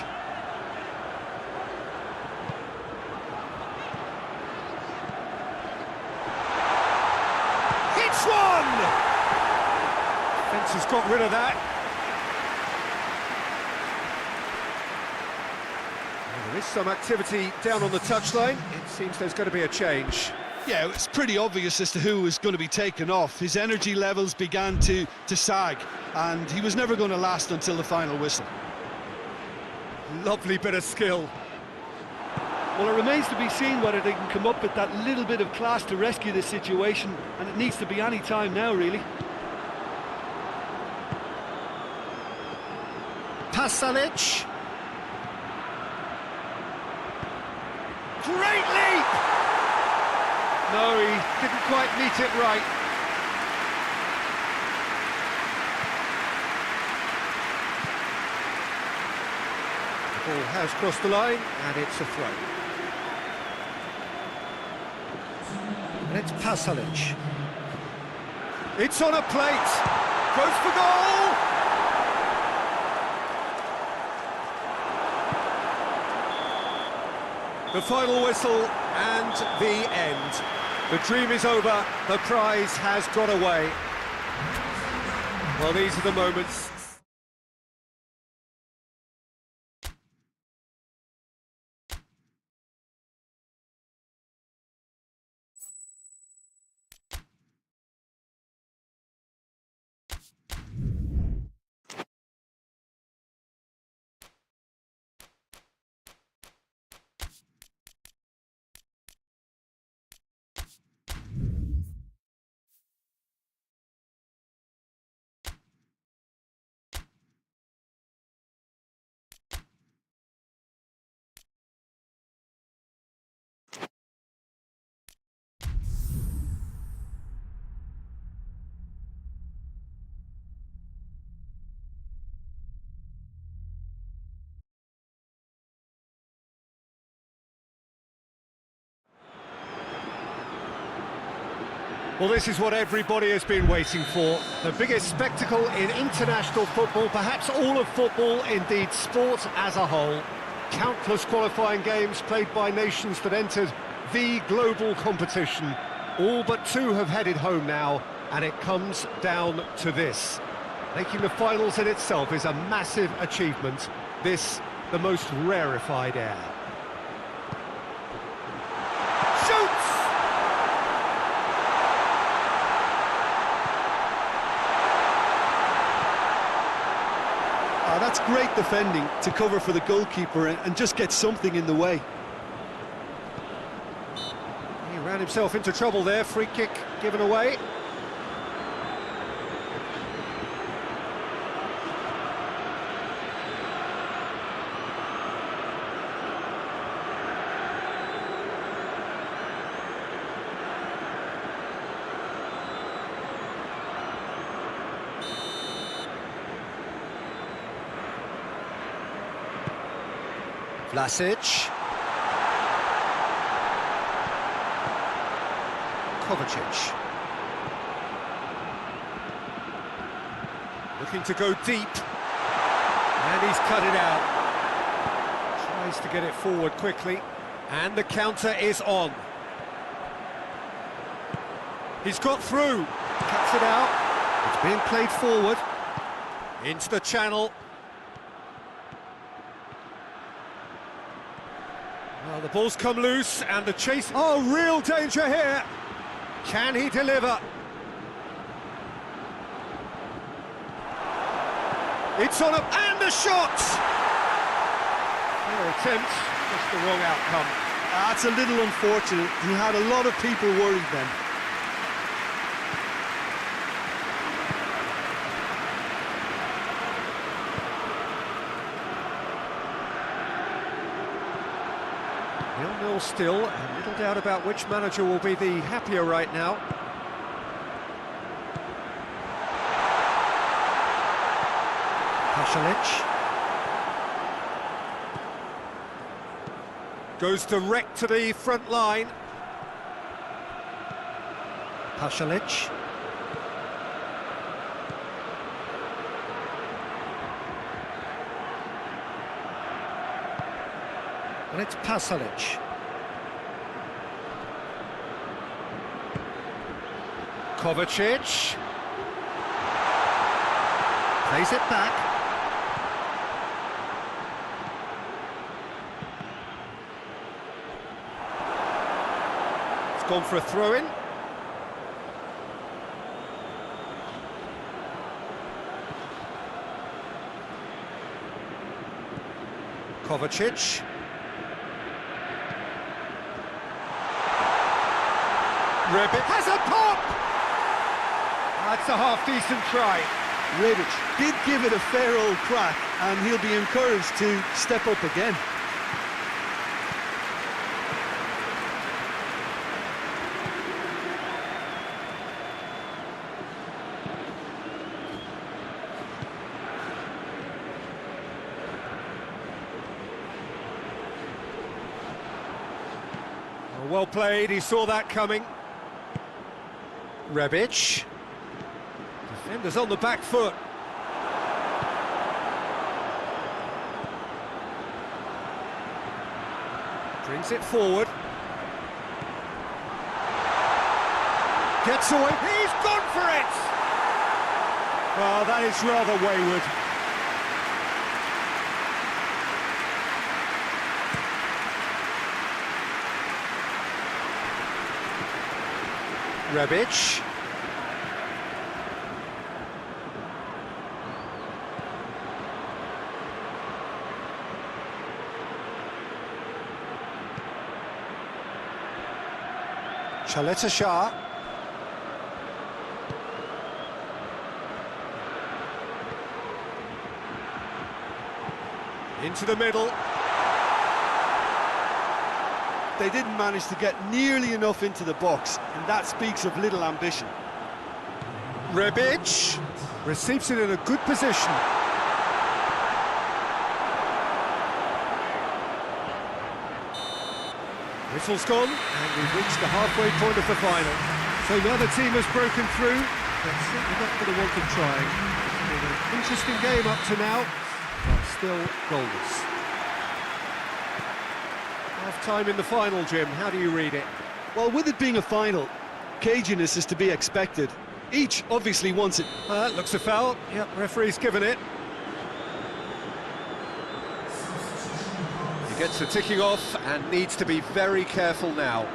Hits one! Fence has got rid of that. Well, there is some activity down on the touchline. It seems there's going to be a change. Yeah, it's pretty obvious as to who was going to be taken off. His energy levels began to sag, and he was never going to last until the final whistle. Lovely bit of skill. Well, it remains to be seen whether they can come up with that little bit of class to rescue this situation, and it needs to be any time now, really. Pasalic. Great leap! No, he didn't quite meet it right. Ball has crossed the line, and it's a throw. And it's Pasalic. It's on a plate. Goes for goal! The final whistle and the end. The dream is over, the prize has got away. Well, these are the moments. Well, this is what everybody has been waiting for. The biggest spectacle in international football, perhaps all of football, indeed sport as a whole. Countless qualifying games played by nations that entered the global competition. All but two have headed home now, and it comes down to this. Making the finals in itself is a massive achievement. This, the most rarefied air. Shoots! That's great defending to cover for the goalkeeper and just get something in the way. He ran himself into trouble there, free kick given away. Vlasic. Kovacic. Looking to go deep. And he's cut it out. Tries to get it forward quickly. And the counter is on. He's got through. Cuts it out. It's being played forward. Into the channel. Well, the ball's come loose, and the chase... Oh, real danger here! Can he deliver? It's on up, and the shot! Fair attempt, just the wrong outcome. That's a little unfortunate. He had a lot of people worried then. Nil-nil still, and little doubt about which manager will be the happier right now. Pasalic. Goes direct to the front line. Pasalic. And it's Pasalic. Kovacic. Plays it back. It's gone for a throw-in. Kovacic. Rebic has a pop! That's a half-decent try. Rebic did give it a fair old crack, and he'll be encouraged to step up again. Well played, he saw that coming. Rebic. Defenders on the back foot. Brings it forward. Gets away. He's gone for it! Well, that is rather wayward. Rebic. Shah. Into the middle. They didn't manage to get nearly enough into the box, and that speaks of little ambition. Rebic receives it in a good position. Whistle's gone, and we've reached the halfway point of the final. So now the team has broken through, but certainly not for the want of trying. It's been an interesting game up to now, but still goalless. Half-time in the final, Jim, how do you read it? Well, with it being a final, caginess is to be expected. Each obviously wants it. Looks a foul. Yep, referee's given it. He gets the ticking off and needs to be very careful now.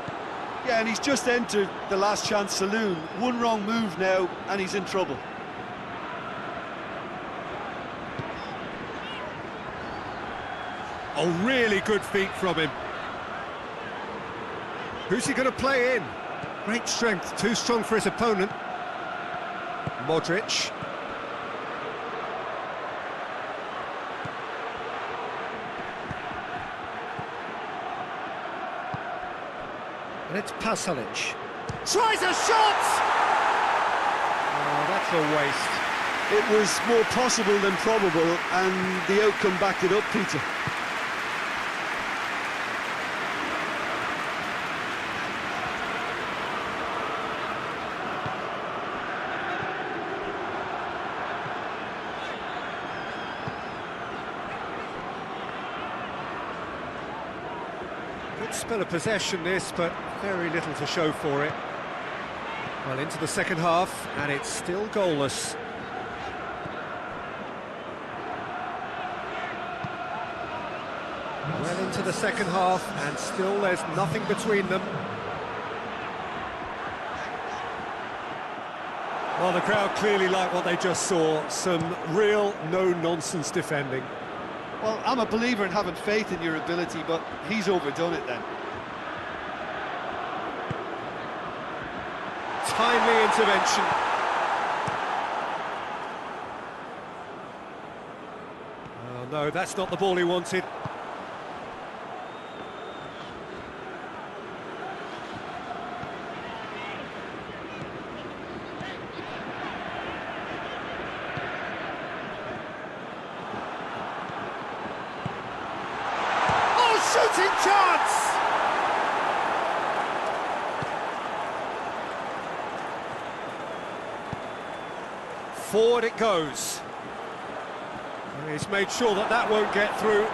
Yeah, and he's just entered the last chance saloon. One wrong move now, and he's in trouble. Oh, really good feet from him. Who's he going to play in? Great strength, too strong for his opponent. Modric. And it's Pasalic. Tries a shot! Oh, that's a waste. It was more possible than probable, and the outcome backed it up, Peter. Good spell of possession this, but very little to show for it. Well, into the second half, and it's still goalless. Well into the second half, and still there's nothing between them. Well, the crowd clearly like what they just saw. Some real no-nonsense defending. Well, I'm a believer in having faith in your ability, but he's overdone it then. Timely intervention. Oh no, that's not the ball he wanted. Shooting chance! Forward it goes. And he's made sure that that won't get through.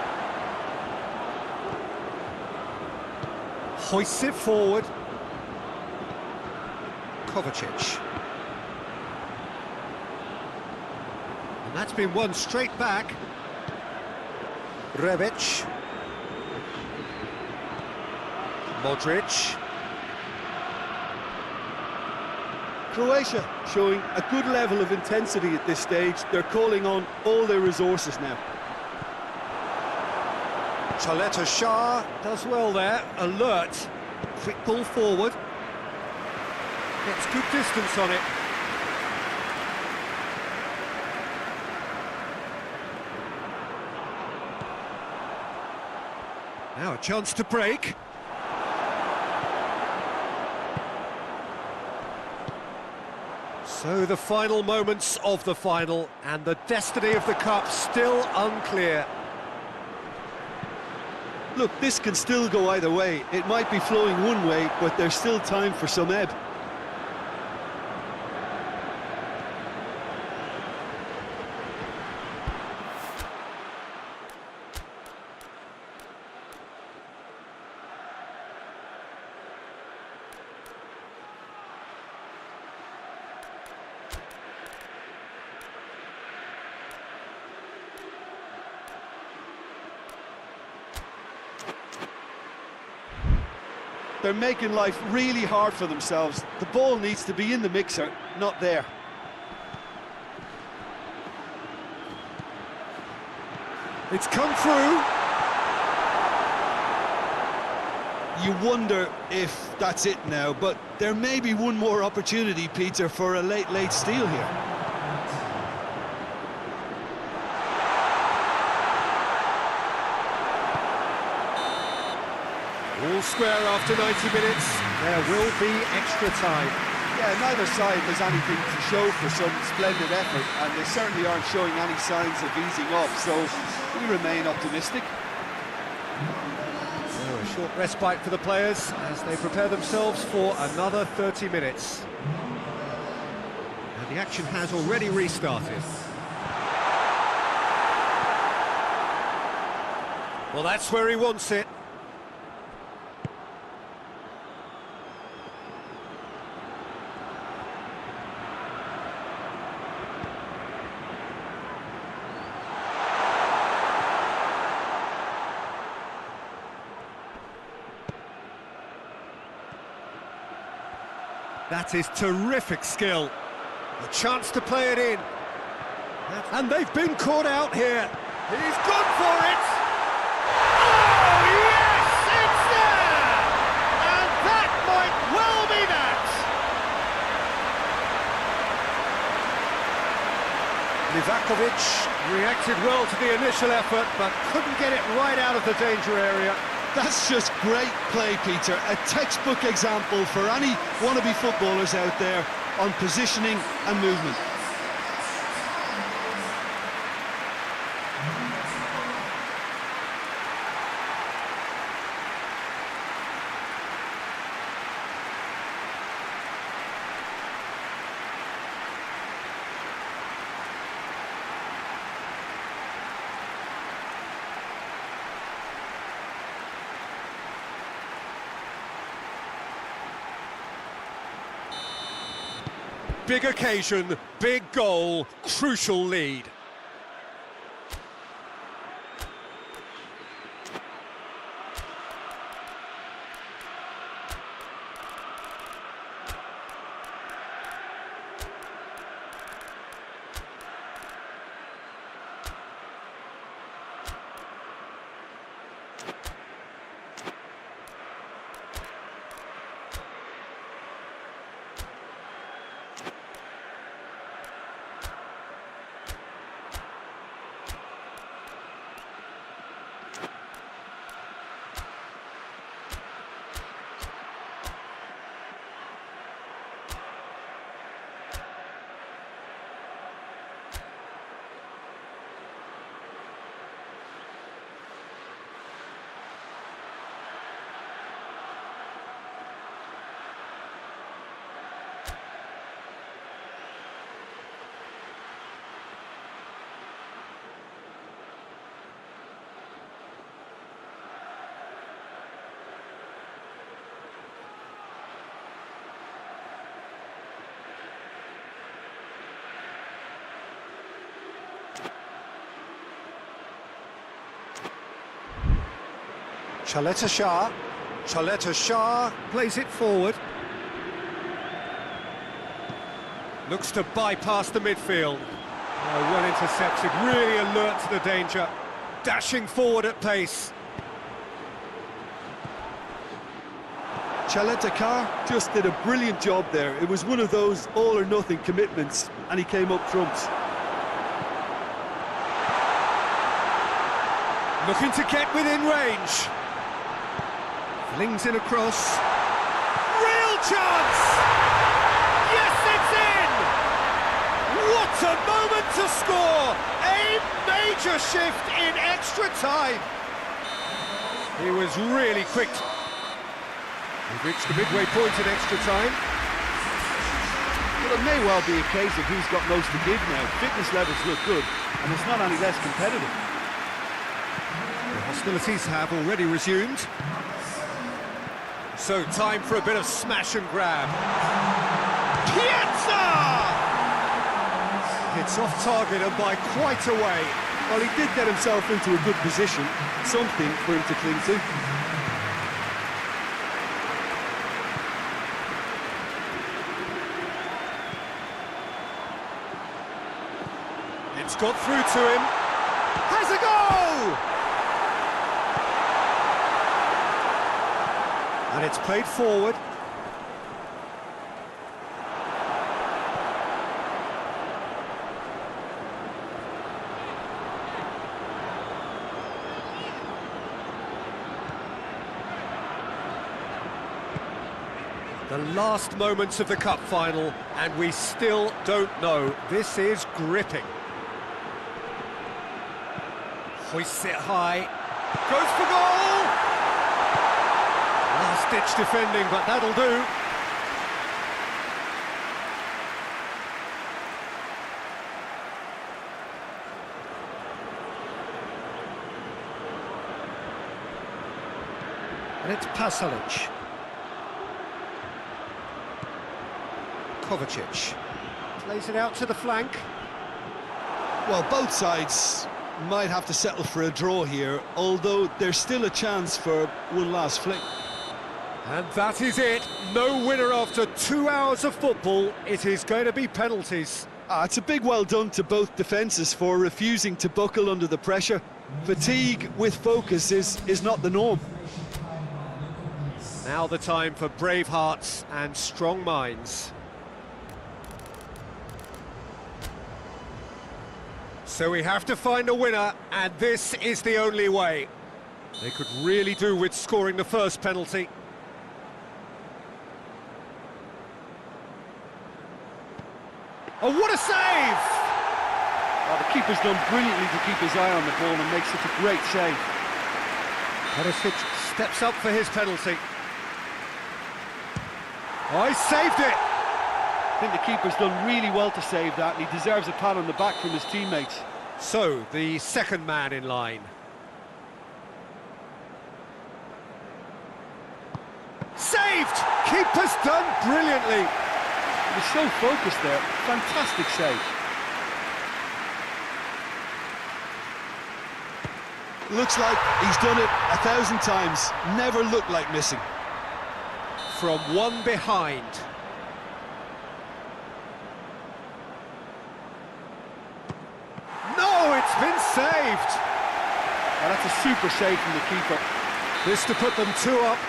Hoists it forward. Kovacic. And that's been won straight back. Rebic. Modric. Croatia showing a good level of intensity at this stage. They're calling on all their resources now. Shah does well there, alert. Quick ball forward. Gets good distance on it. Now a chance to break. So the final moments of the final, and the destiny of the cup still unclear. Look, this can still go either way. It might be flowing one way, but there's still time for some ebb. They're making life really hard for themselves. The ball needs to be in the mixer, not there. It's come through. You wonder if that's it now, but there may be one more opportunity, Peter, for a late steal here. All square after 90 minutes. There will be extra time. Yeah, neither side has anything to show for some splendid effort, and they certainly aren't showing any signs of easing up, so we remain optimistic. So a short respite for the players as they prepare themselves for another 30 minutes. And the action has already restarted. Well, that's where he wants it. That is terrific skill. A chance to play it in. And they've been caught out here. He's gone for it. Oh, yes, it's there! And that might well be that. Livakovic reacted well to the initial effort, but couldn't get it right out of the danger area. That's just great play, Peter. A textbook example for any wannabe footballers out there on positioning and movement. Big occasion, big goal, crucial lead. Chaleta Shah plays it forward. Looks to bypass the midfield. Oh, well intercepted, really alert to the danger. Dashing forward at pace. Chaleta just did a brilliant job there. It was one of those all-or-nothing commitments, and he came up trumps. Looking to get within range. Flings in across. Real chance! Yes, it's in! What a moment to score! A major shift in extra time. He was really quick. We've reached the midway point in extra time. Well, it may well be a case of who's got most to give now. Fitness levels look good, and it's not any less competitive. The hostilities have already resumed. So, time for a bit of smash and grab. Piazza! It's off target and by quite a way. Well, he did get himself into a good position, something for him to cling to. It's got through to him. Has a goal! And it's played forward. The last moments of the cup final, and we still don't know. This is gripping. Hoists it high. Goes for goal! Last-ditch defending, but that'll do. And it's Pasalic. Kovacic plays it out to the flank. Well, both sides might have to settle for a draw here, although there's still a chance for one last flick. And that is it. No winner after 2 hours of football. It is going to be penalties. It's a big well done to both defences for refusing to buckle under the pressure. Fatigue with focus is not the norm. Now the time for brave hearts and strong minds. So we have to find a winner, and this is the only way. They could really do with scoring the first penalty. Oh, what a save! Well, the keeper's done brilliantly to keep his eye on the ball and make such a great save. Perisic steps up for his penalty. Oh, he saved it! I think the keeper's done really well to save that, and he deserves a pat on the back from his teammates. So, the second man in line. Saved! Keeper's done brilliantly. He was so focused there. Fantastic save. Looks like he's done it 1,000 times. Never looked like missing. From one behind. No, it's been saved. Well, that's a super save from the keeper. This to put them 2 up.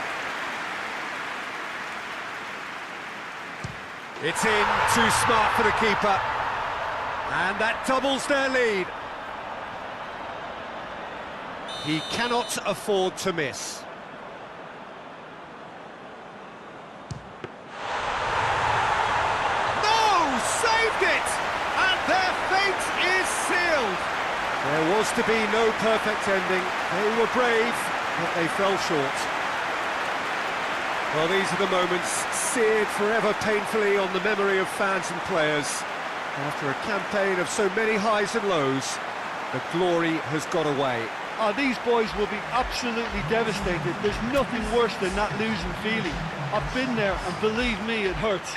It's in, too smart for the keeper. And that doubles their lead. He cannot afford to miss. No! Saved it! And their fate is sealed. There was to be no perfect ending. They were brave, but they fell short. Well, these are the moments seared forever painfully on the memory of fans and players. After a campaign of so many highs and lows, the glory has got away. Oh, these boys will be absolutely devastated. There's nothing worse than that losing feeling. I've been there, and believe me, it hurts.